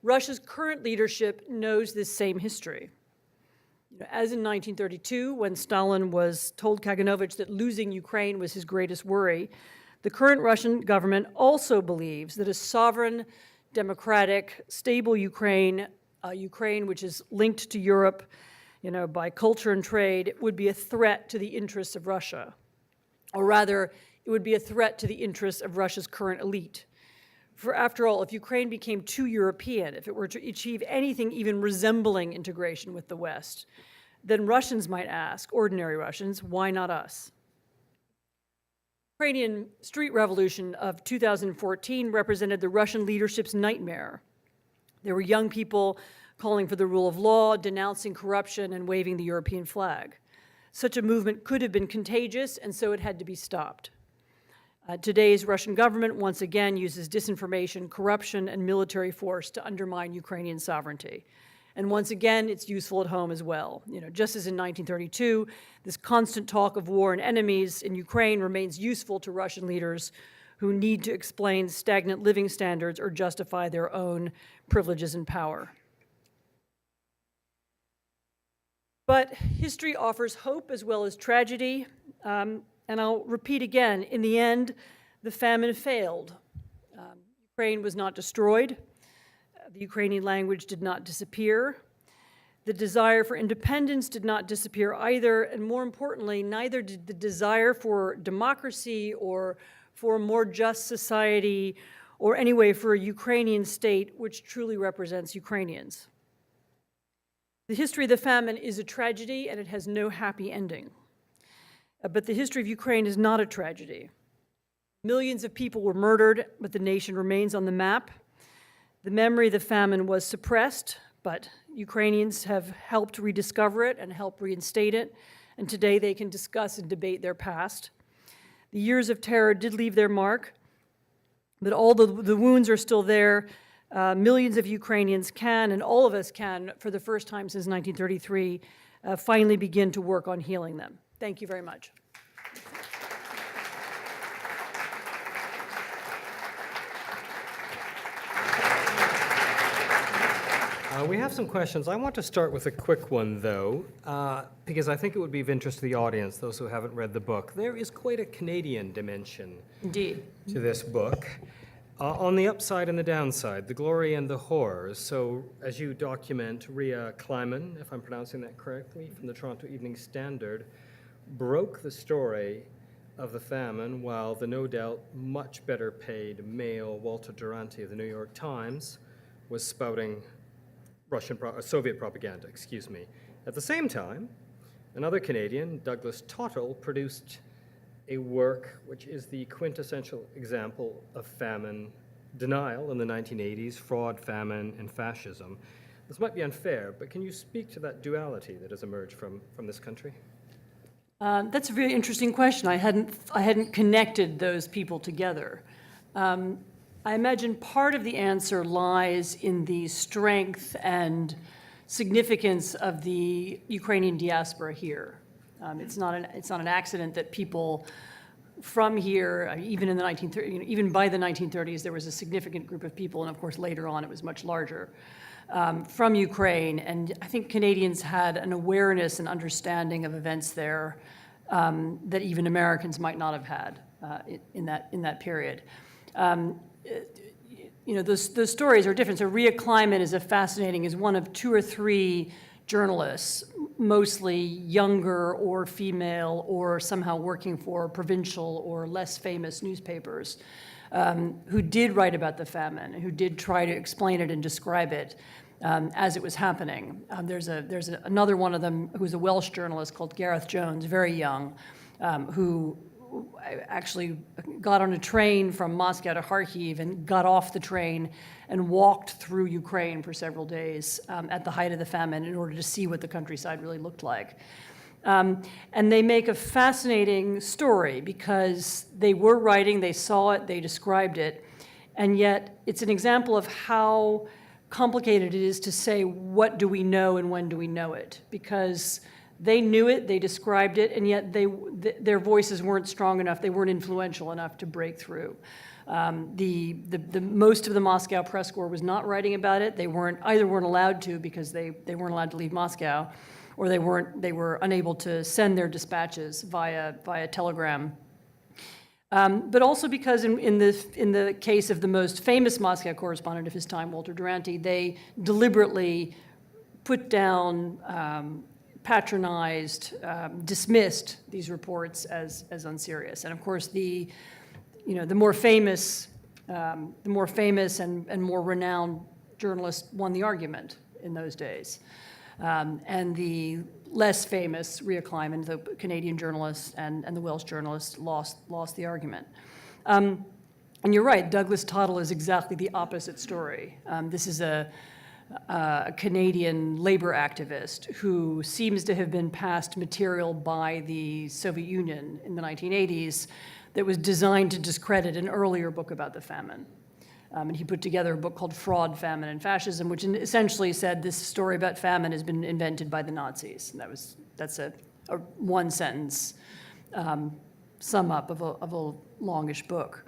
Russia's current leadership knows this same history. As in 1932, when Stalin told Kaganovich that losing Ukraine was his greatest worry, the current Russian government also believes that a sovereign, democratic, stable Ukraine, Ukraine which is linked to Europe, by culture and trade, would be a threat to the interests of Russia. Or rather, it would be a threat to the interests of Russia's current elite. For after all, if Ukraine became too European, if it were to achieve anything even resembling integration with the West, then Russians might ask, ordinary Russians, why not us? The Ukrainian street revolution of 2014 represented the Russian leadership's nightmare. There were young people calling for the rule of law, denouncing corruption, and waving the European flag. Such a movement could have been contagious, and so it had to be stopped. Today's Russian government once again uses disinformation, corruption, and military force to undermine Ukrainian sovereignty. And once again, it's useful at home as well. Just as in 1932, this constant talk of war and enemies in Ukraine remains useful to Russian leaders who need to explain stagnant living standards or justify their own privileges and power. But history offers hope as well as tragedy. And I'll repeat again, in the end, the famine failed. Ukraine was not destroyed. The Ukrainian language did not disappear. The desire for independence did not disappear either. And more importantly, neither did the desire for democracy or for a more just society, or anyway, for a Ukrainian state which truly represents Ukrainians. The history of the famine is a tragedy, and it has no happy ending. But the history of Ukraine is not a tragedy. Millions of people were murdered, but the nation remains on the map. The memory of the famine was suppressed, but Ukrainians have helped rediscover it and help reinstate it, and today they can discuss and debate their past. The years of terror did leave their mark, but all the wounds are still there. Millions of Ukrainians can, and all of us can, for the first time since 1933, finally begin to work on healing them. Thank you very much. We have some questions. I want to start with a quick one, though, because I think it would be of interest to the audience, those who haven't read the book. There is quite a Canadian dimension Indeed. to this book. On the upside and the downside, the glory and the horrors. So, as you document, Rhea Kleiman, if I'm pronouncing that correctly, from the Toronto Evening Standard, broke the story of the famine while the no doubt much better paid male Walter Duranty of the New York Times was spouting Soviet propaganda, excuse me. At the same time, another Canadian, Douglas Tottle, produced a work which is the quintessential example of famine denial in the 1980s, fraud, famine, and fascism. This might be unfair, but can you speak to that duality that has emerged from this country? That's a very interesting question. I hadn't connected those people together. I imagine part of the answer lies in the strength and significance of the Ukrainian diaspora here. It's not an accident that people from here, even in the 1930s, even by the 1930s, there was a significant group of people, and of course later on it was much larger, from Ukraine. And I think Canadians had an awareness and understanding of events there that even Americans might not have had in that period. Those stories are different. So Rhea Kleiman is one of two or three journalists, mostly younger or female or somehow working for provincial or less famous newspapers, who did write about the famine, who did try to explain it and describe it as it was happening. There's another one of them who's a Welsh journalist called Gareth Jones, very young, who actually got on a train from Moscow to Kharkiv and got off the train and walked through Ukraine for several days at the height of the famine in order to see what the countryside really looked like. And they make a fascinating story because they were writing, they saw it, they described it, and yet it's an example of how complicated it is to say what do we know and when do we know it, because they knew it, they described it, and yet their voices weren't strong enough, they weren't influential enough to break through. Most of the Moscow press corps was not writing about it. They weren't allowed to because they weren't allowed to leave Moscow, or they were unable to send their dispatches via telegram. But also because in the case of the most famous Moscow correspondent of his time, Walter Duranty, they deliberately put down, patronized, dismissed these reports as unserious. And of course, the more famous and more renowned journalist won the argument in those days, and the less famous Rhea Kleiman, the Canadian journalist, and the Welsh journalist lost the argument. And you're right, Douglas Tottle is exactly the opposite story. This is a Canadian labor activist who seems to have been passed material by the Soviet Union in the 1980s that was designed to discredit an earlier book about the famine. And he put together a book called Fraud, Famine, and Fascism, which essentially said this story about famine has been invented by the Nazis. And that's a one-sentence sum up of a longish book.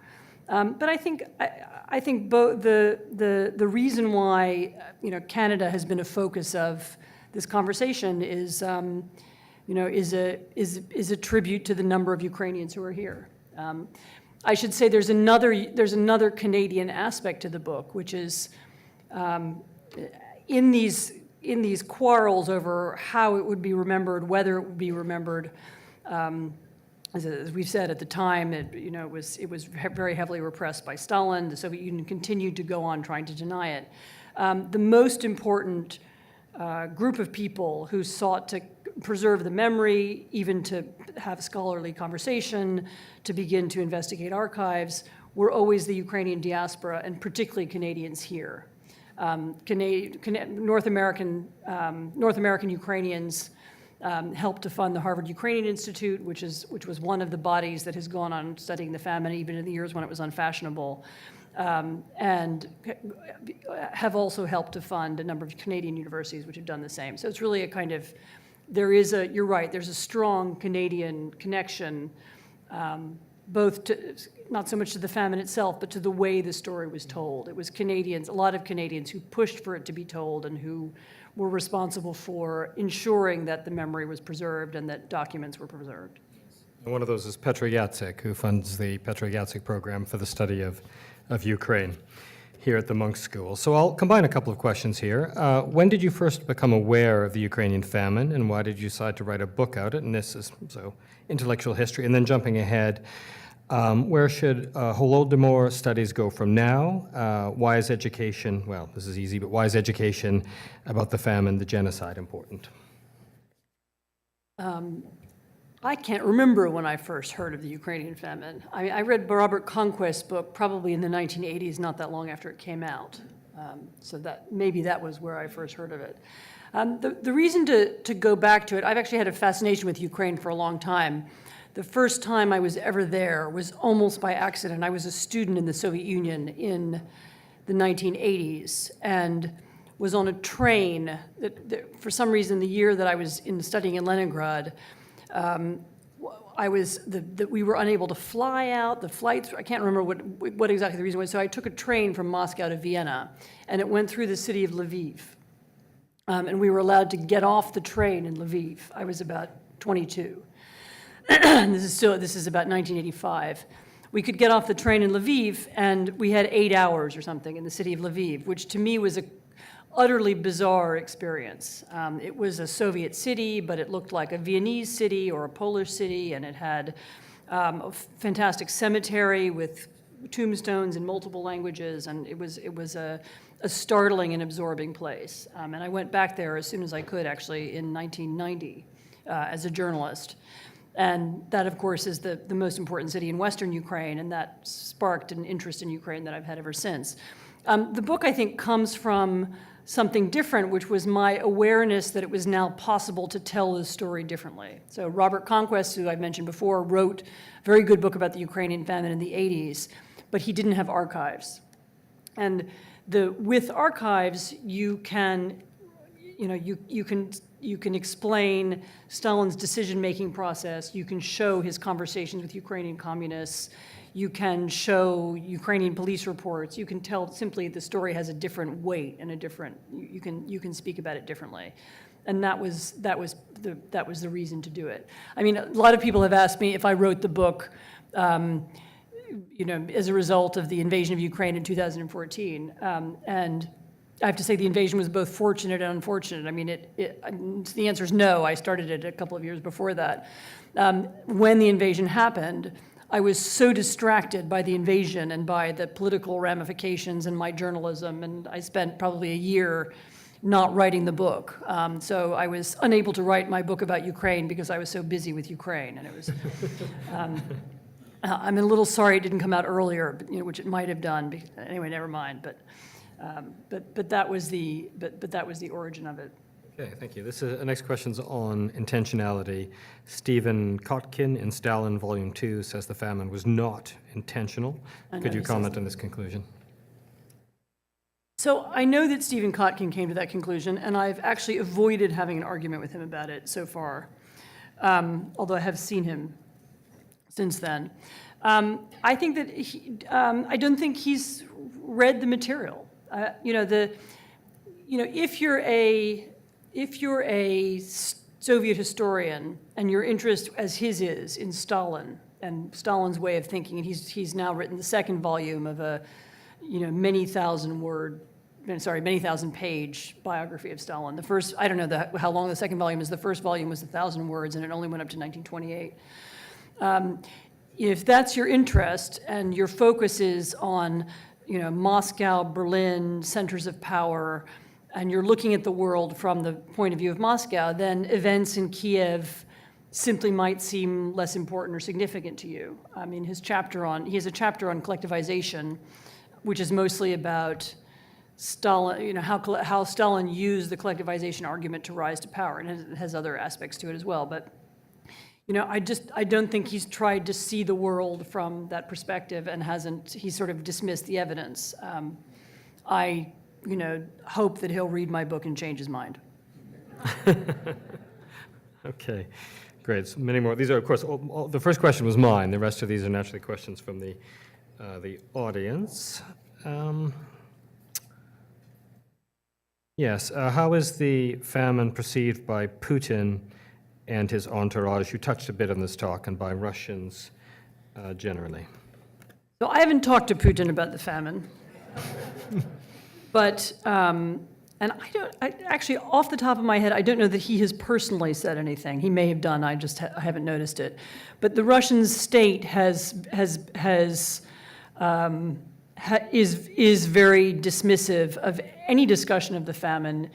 But I think both the reason why Canada has been a focus of this conversation is is a tribute to the number of Ukrainians who are here. I should say there's another Canadian aspect to the book, which is in these quarrels over how it would be remembered, whether it would be remembered. As we've said at the time, it was very heavily repressed by Stalin. The Soviet Union continued to go on trying to deny it. The most important group of people who sought to preserve the memory, even to have scholarly conversation, to begin to investigate archives, were always the Ukrainian diaspora, and particularly Canadians here. North American Ukrainians helped to fund the Harvard Ukrainian Institute, which was one of the bodies that has gone on studying the famine even in the years when it was unfashionable, and have also helped to fund a number of Canadian universities which have done the same. So it's really a kind of, you're right, there's a strong Canadian connection, both to, not so much to the famine itself, but to the way the story was told. It was Canadians, a lot of Canadians who pushed for it to be told and who were responsible for ensuring that the memory was preserved and that documents were preserved. And one of those is Petro Yatsik, who funds the Petro Yatsik program for the study of Ukraine here at the Monk School. So I'll combine a couple of questions here. When did you first become aware of the Ukrainian famine, and why did you decide to write a book out it? And this is intellectual history. And then jumping ahead, where should Holodomor studies go from now? Why is education, well, this is easy, but why is education about the famine, the genocide, important? I can't remember when I first heard of the Ukrainian famine. I read Robert Conquest's book probably in the 1980s, not that long after it came out. So maybe that was where I first heard of it. The reason to go back to it, I've actually had a fascination with Ukraine for a long time. The first time I was ever there was almost by accident. I was a student in the Soviet Union in the 1980s and was on a train. For some reason, the year that I was studying in Leningrad, we were unable to fly out. The flights, I can't remember what exactly the reason was. So I took a train from Moscow to Vienna, and it went through the city of Lviv. And we were allowed to get off the train in Lviv. I was about 22. This is about 1985. We could get off the train in Lviv, and we had 8 hours or something in the city of Lviv, which to me was a utterly bizarre experience. It was a Soviet city, but it looked like a Viennese city or a Polish city, and it had a fantastic cemetery with tombstones in multiple languages, and it was a startling and absorbing place. And I went back there as soon as I could, actually, in 1990 as a journalist. And that, of course, is the most important city in Western Ukraine, and that sparked an interest in Ukraine that I've had ever since. The book, I think, comes from something different, which was my awareness that it was now possible to tell this story differently. So Robert Conquest, who I've mentioned before, wrote a very good book about the Ukrainian famine in the 80s, but he didn't have archives. And with archives, you can explain Stalin's decision-making process. You can show his conversations with Ukrainian communists. You can show Ukrainian police reports. You can tell simply the story has a different weight and you can speak about it differently. And that was the reason to do it. I mean, a lot of people have asked me if I wrote the book, as a result of the invasion of Ukraine in 2014. And I have to say the invasion was both fortunate and unfortunate. I mean, the answer is no. I started it a couple of years before that. When the invasion happened, I was so distracted by the invasion and by the political ramifications in my journalism, and I spent probably a year not writing the book. So I was unable to write my book about Ukraine because I was so busy with Ukraine, and it was. I'm a little sorry it didn't come out earlier, which it might have done. Anyway, never mind. But that was the origin of it. Okay, thank you. The next question's on intentionality. Stephen Kotkin in Stalin, Volume 2, says the famine was not intentional. Could you comment on this conclusion? So I know that Stephen Kotkin came to that conclusion, and I've actually avoided having an argument with him about it so far, although I have seen him since then. I think that I don't think he's read the material. If you're a Soviet historian and your interest, as his is, in Stalin and Stalin's way of thinking, and he's now written the second volume of a many thousand page biography of Stalin. The first, I don't know how long the second volume is. The first volume was 1,000 words, and it only went up to 1928. If that's your interest and your focus is on, Moscow, Berlin, centers of power, and you're looking at the world from the point of view of Moscow, then events in Kiev simply might seem less important or significant to you. I mean, he has a chapter on collectivization, which is mostly about Stalin, how Stalin used the collectivization argument to rise to power, and it has other aspects to it as well. But I don't think he's tried to see the world from that perspective and he's sort of dismissed the evidence. I hope that he'll read my book and change his mind. Okay, great. So many more. These are, of course, the first question was mine. The rest of these are naturally questions from the audience. Yes, how is the famine perceived by Putin and his entourage? You touched a bit on this talk, and by Russians generally. So I haven't talked to Putin about the famine, but, and actually, off the top of my head, I don't know that he has personally said anything. He may have done, I haven't noticed it. But the Russian state is very dismissive of any discussion of the famine,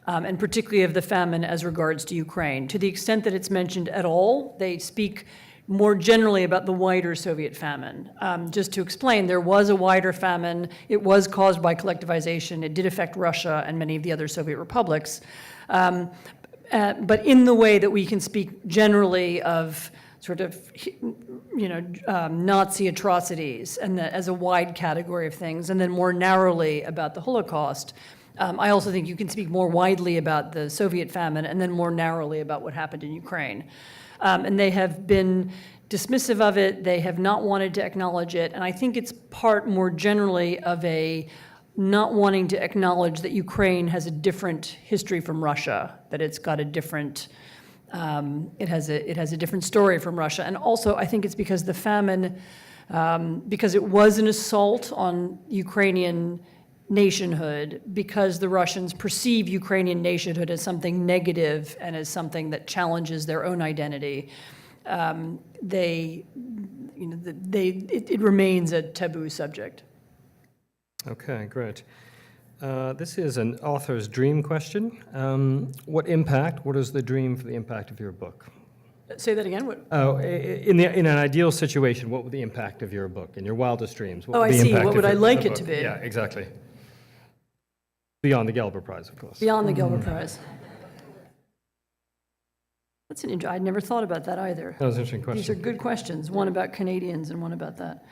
and particularly of the famine as regards to Ukraine. To the extent that it's mentioned at all, they speak more generally about the wider Soviet famine. Just to explain, there was a wider famine. It was caused by collectivization. It did affect Russia and many of the other Soviet republics. But in the way that we can speak generally of sort of, Nazi atrocities and as a wide category of things, and then more narrowly about the Holocaust, I also think you can speak more widely about the Soviet famine and then more narrowly about what happened in Ukraine. And they have been dismissive of it. They have not wanted to acknowledge it. And I think it's part more generally of a not wanting to acknowledge that Ukraine has a different history from Russia, that it's got a different, it has a different story from Russia. And also, I think it's because the famine, because it was an assault on Ukrainian nationhood, because the Russians perceive Ukrainian nationhood as something negative and as something that challenges their own identity. It remains a taboo subject. Okay, great. This is an author's dream question. What is the dream for the impact of your book? Say that again? What? Oh, in an ideal situation, what would the impact of your book? In your wildest dreams, what would I the see. impact What would of I the like it book? to be? Yeah, exactly. Beyond the Gelber Prize, of course. Beyond the Gelber Prize. That's an I'd never thought about that either. That was an interesting question. These are good questions, one about Canadians and one about that.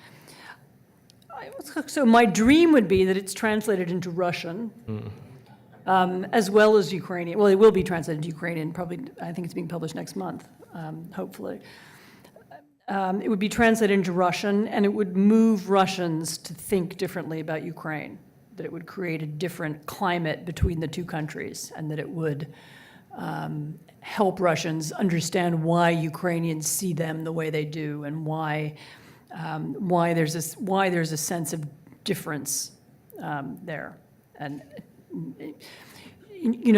So my dream would be that it's translated into Russian, as well as Ukrainian. Well, it will be translated into Ukrainian, probably, I think it's being published next month, hopefully. It would be translated into Russian, and it would move Russians to think differently about Ukraine, that it would create a different climate between the two countries, and that it would help Russians understand why Ukrainians see them the way they do, and why there's a sense of difference there. And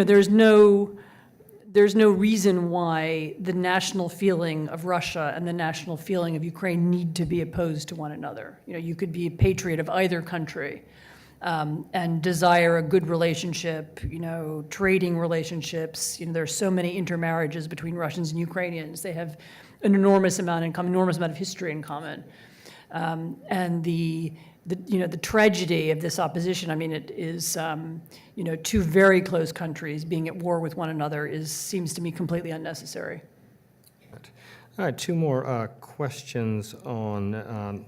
there's no reason why the national feeling of Russia and the national feeling of Ukraine need to be opposed to one another. You could be a patriot of either country and desire a good relationship, trading relationships. There are so many intermarriages between Russians and Ukrainians. They have an enormous amount in common, enormous amount of history in common. And the tragedy of this opposition, I mean, it is, two very close countries being at war with one another seems to me completely unnecessary. All right, two more questions on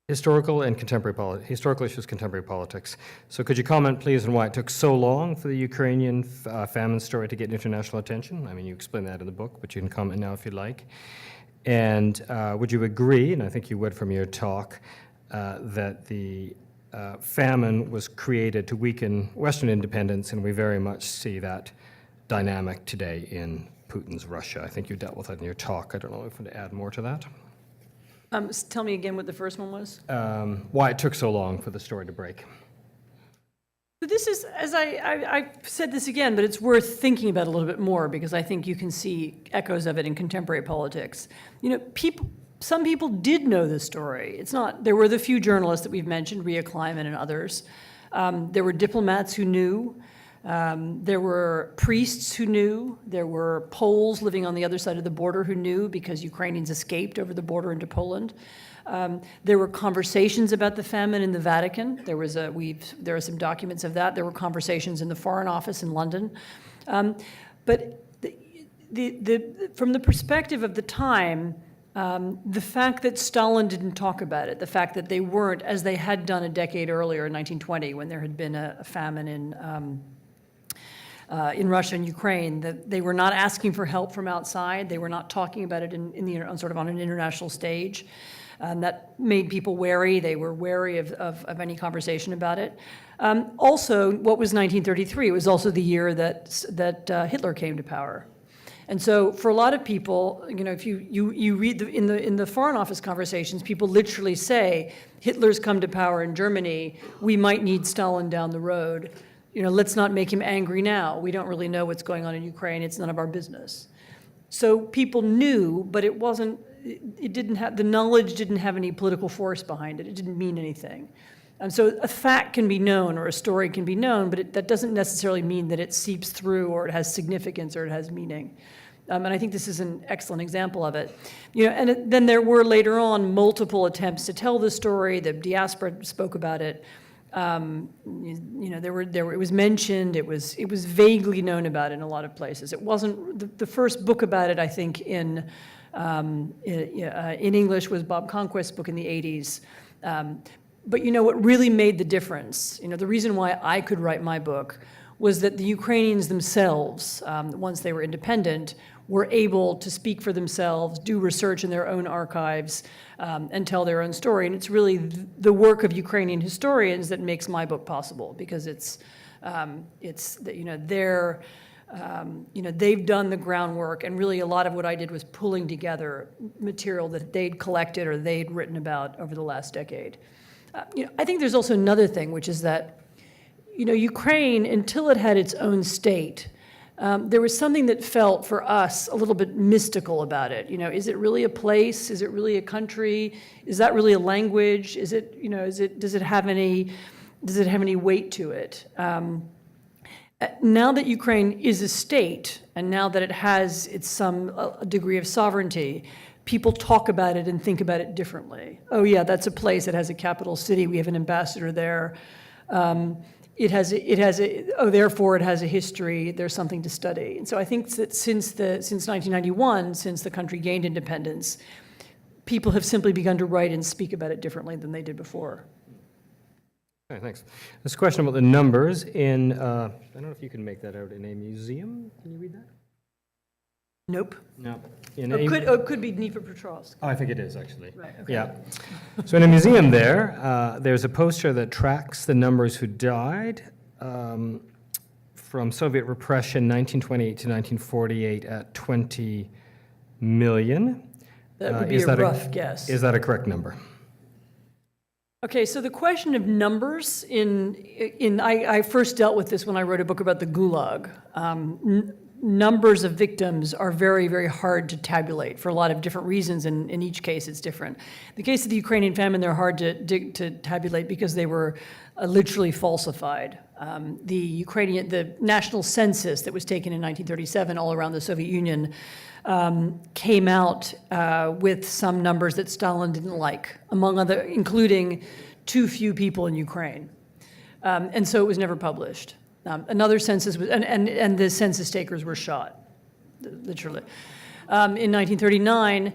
Historical issues, contemporary politics. So could you comment, please, on why it took so long for the Ukrainian famine story to get international attention? I mean, you explain that in the book, but you can comment now if you'd like. And would you agree, and I think you would from your talk, that the famine was created to weaken Western independence, and we very much see that dynamic today in Putin's Russia? I think you dealt with that in your talk. I don't know if you want to add more to that. Tell me again what the first one was. Why it took so long for the story to break. So this is, as I've said this again, but it's worth thinking about a little bit more because I think you can see echoes of it in contemporary politics. You know, some people did know the story. It's not, there were the few journalists that we've mentioned, Rhea Kleiman and others. There were diplomats who knew. There were priests who knew. There were Poles living on the other side of the border who knew because Ukrainians escaped over the border into Poland. There were conversations about the famine in the Vatican. There are some documents of that. There were conversations in the Foreign Office in London. But from the perspective of the time, the fact that Stalin didn't talk about it, the fact that they weren't, as they had done a decade earlier in 1920 when there had been a famine in Russia and Ukraine, that they were not asking for help from outside. They were not talking about it sort of on an international stage. That made people wary. They were wary of any conversation about it. Also, what was 1933? It was also the year that Hitler came to power. And so for a lot of people, you know, if you read in the Foreign Office conversations, people literally say, Hitler's come to power in Germany, we might need Stalin down the road. You know, let's not make him angry now. We don't really know what's going on in Ukraine. It's none of our business. So people knew, but the knowledge didn't have any political force behind it. It didn't mean anything. And so a fact can be known or a story can be known, but that doesn't necessarily mean that it seeps through or it has significance or it has meaning. And I think this is an excellent example of it. You know, and then there were later on multiple attempts to tell the story. The diaspora spoke about it. You know, it was mentioned. It was vaguely known about in a lot of places. It wasn't the first book about it. I think in English was Bob Conquest's book in the 80s. But you know what really made the difference? You know, the reason why I could write my book was that the Ukrainians themselves, once they were independent, were able to speak for themselves, do research in their own archives, and tell their own story. And it's really the work of Ukrainian historians that makes my book possible, because they've done the groundwork, and really a lot of what I did was pulling together material that they'd collected or they'd written about over the last decade. I think there's also another thing, which is that, you know, Ukraine, until it had its own state, there was something that felt for us a little bit mystical about it. You know, is it really a place? Is it really a country? Is that really a language? Is it, you know, does it have any weight to it? Now that Ukraine is a state, and now that it has some degree of sovereignty, people talk about it and think about it differently. Oh yeah, that's a place. It has a capital city. We have an ambassador there. Therefore it has a history. There's something to study. And so I think that since 1991, since the country gained independence, people have simply begun to write and speak about it differently than they did before. Okay, thanks. There's a question about the numbers in, I don't know if you can make that out in a museum. Can you read that? Nope. No. It could be Dnipropetrovsk. Oh, I think it is, actually. Right, okay. Yeah. So in a museum there's a poster that tracks the numbers who died from Soviet repression 1928 to 1948 at 20 million. That would be a rough guess. Is that a correct number? Okay, so the question of numbers I first dealt with this when I wrote a book about the Gulag. Numbers of victims are very, very hard to tabulate for a lot of different reasons, and in each case it's different. In the case of the Ukrainian famine, they're hard to tabulate because they were literally falsified. The national census that was taken in 1937 all around the Soviet Union came out with some numbers that Stalin didn't like, including too few people in Ukraine. And so it was never published. Another census was, and the census takers were shot, literally. In 1939,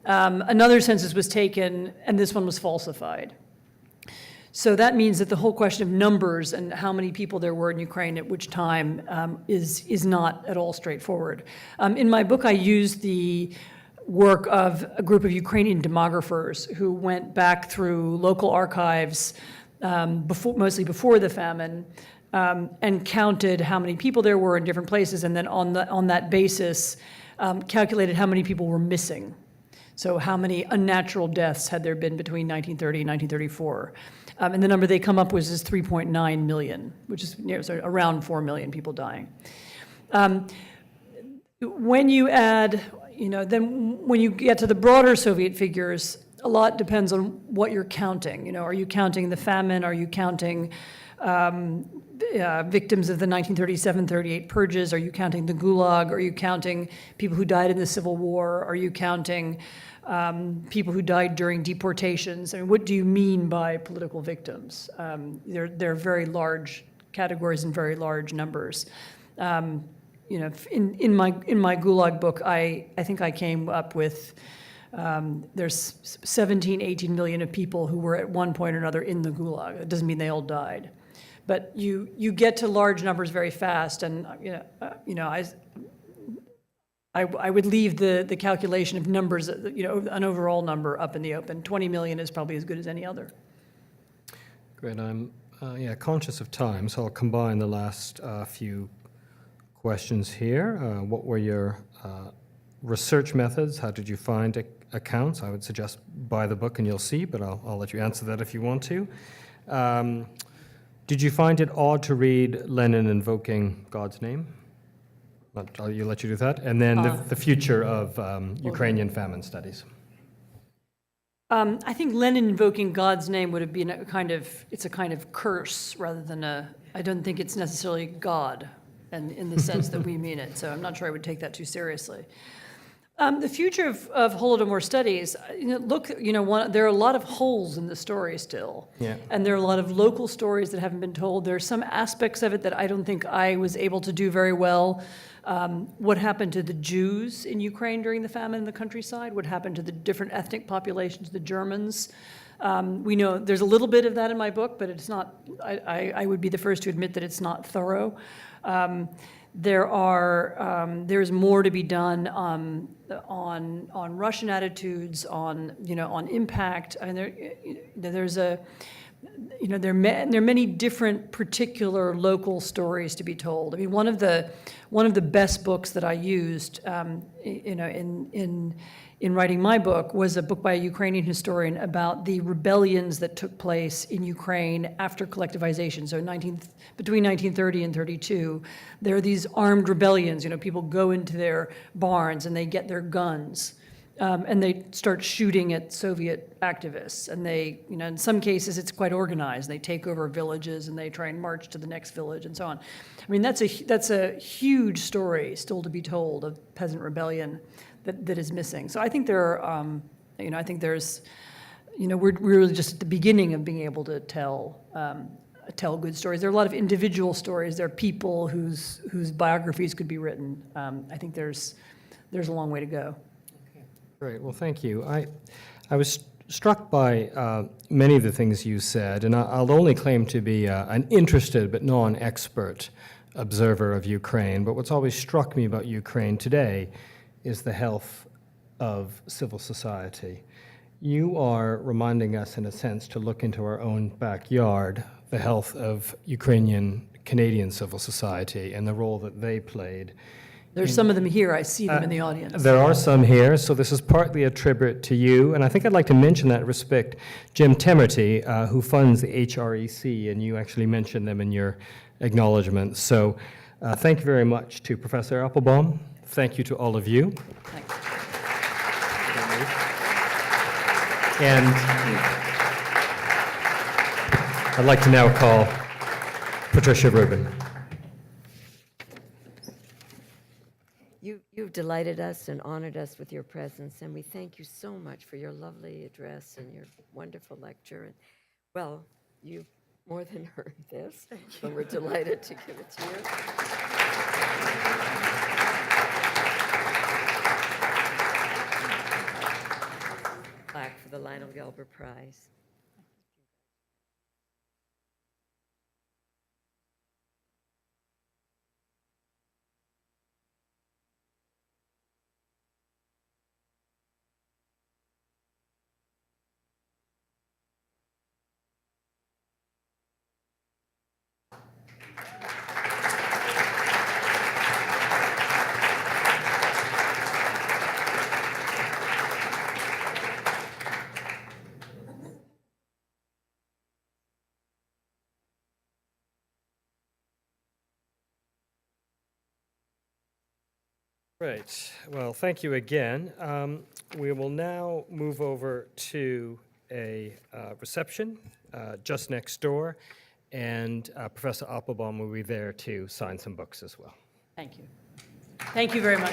another census was taken, and this one was falsified. So that means that the whole question of numbers and how many people there were in Ukraine at which time is not at all straightforward. In my book, I used the work of a group of Ukrainian demographers who went back through local archives, mostly before the famine, and counted how many people there were in different places, and then on that basis, calculated how many people were missing. So how many unnatural deaths had there been between 1930 and 1934? And the number they come up with is 3.9 million, which is so around 4 million people dying. When you add, then when you get to the broader Soviet figures, a lot depends on what you're counting. Are you counting the famine? Are you counting victims of the 1937-38 purges? Are you counting the Gulag? Are you counting people who died in the Civil War? Are you counting people who died during deportations? I mean, what do you mean by political victims? They're very large categories and very large numbers. In my Gulag book, I think I came up with there's 17, 18 million of people who were at one point or another in the Gulag. It doesn't mean they all died, but you get to large numbers very fast, and I would leave the calculation of numbers, an overall number up in the open. 20 million is probably as good as any other. Great. I'm conscious of time, so I'll combine the last few questions here. What were your research methods? How did you find accounts? I would suggest buy the book and you'll see, but I'll let you answer that if you want to. Did you find it odd to read Lenin invoking God's name? I'll let you do that. And then the future of Ukrainian famine studies. I think Lenin invoking God's name would have been it's a kind of curse rather than I don't think it's necessarily God and in the sense that we mean it. So I'm not sure I would take that too seriously. The future of Holodomor studies, there are a lot of holes in the story still. Yeah. And there are a lot of local stories that haven't been told. There are some aspects of it that I don't think I was able to do very well. What happened to the Jews in Ukraine during the famine in the countryside? What happened to the different ethnic populations, the Germans? We know there's a little bit of that in my book, but it's not, I would be the first to admit that it's not thorough. There's more to be done on Russian attitudes, on impact. I mean, there are many different particular local stories to be told. I mean, one of the best books that I used, in writing my book was a book by a Ukrainian historian about the rebellions that took place in Ukraine after collectivization. So between 1930 and 32, there are these armed rebellions. People go into their barns and they get their guns. And they start shooting at Soviet activists, and they, in some cases it's quite organized. They take over villages and they try and march to the next village and so on. I mean, that's a huge story still to be told of peasant rebellion that is missing. So I think we're really just at the beginning of being able to tell good stories. There are a lot of individual stories. There are people whose biographies could be written. I think there's a long way to go. Great. Well, thank you. I was struck by many of the things you said, and I'll only claim to be an interested but non-expert observer of Ukraine. But what's always struck me about Ukraine today is the health of civil society. You are reminding us, in a sense, to look into our own backyard, the health of Ukrainian Canadian civil society and the role that they played. There's some of them here. I see them in the audience. There are some here, so this is partly a tribute to you. And I think I'd like to mention that respect Jim Temerty, who funds the HREC, and you actually mentioned them in your acknowledgement. So thank you very much to Professor Applebaum. Thank you to all of you. Thanks. And I'd like to now call Patricia Rubin. You've delighted us and honored us with your presence, and we thank you so much for your lovely address and your wonderful lecture. And, well, you've more than earned this, and we're delighted to give it to you. Plaque for the Lionel Gelber Prize. Great. Well, thank you again. We will now move over to a reception just next door, and Professor Applebaum will be there to sign some books as well. Thank you. Thank you very much.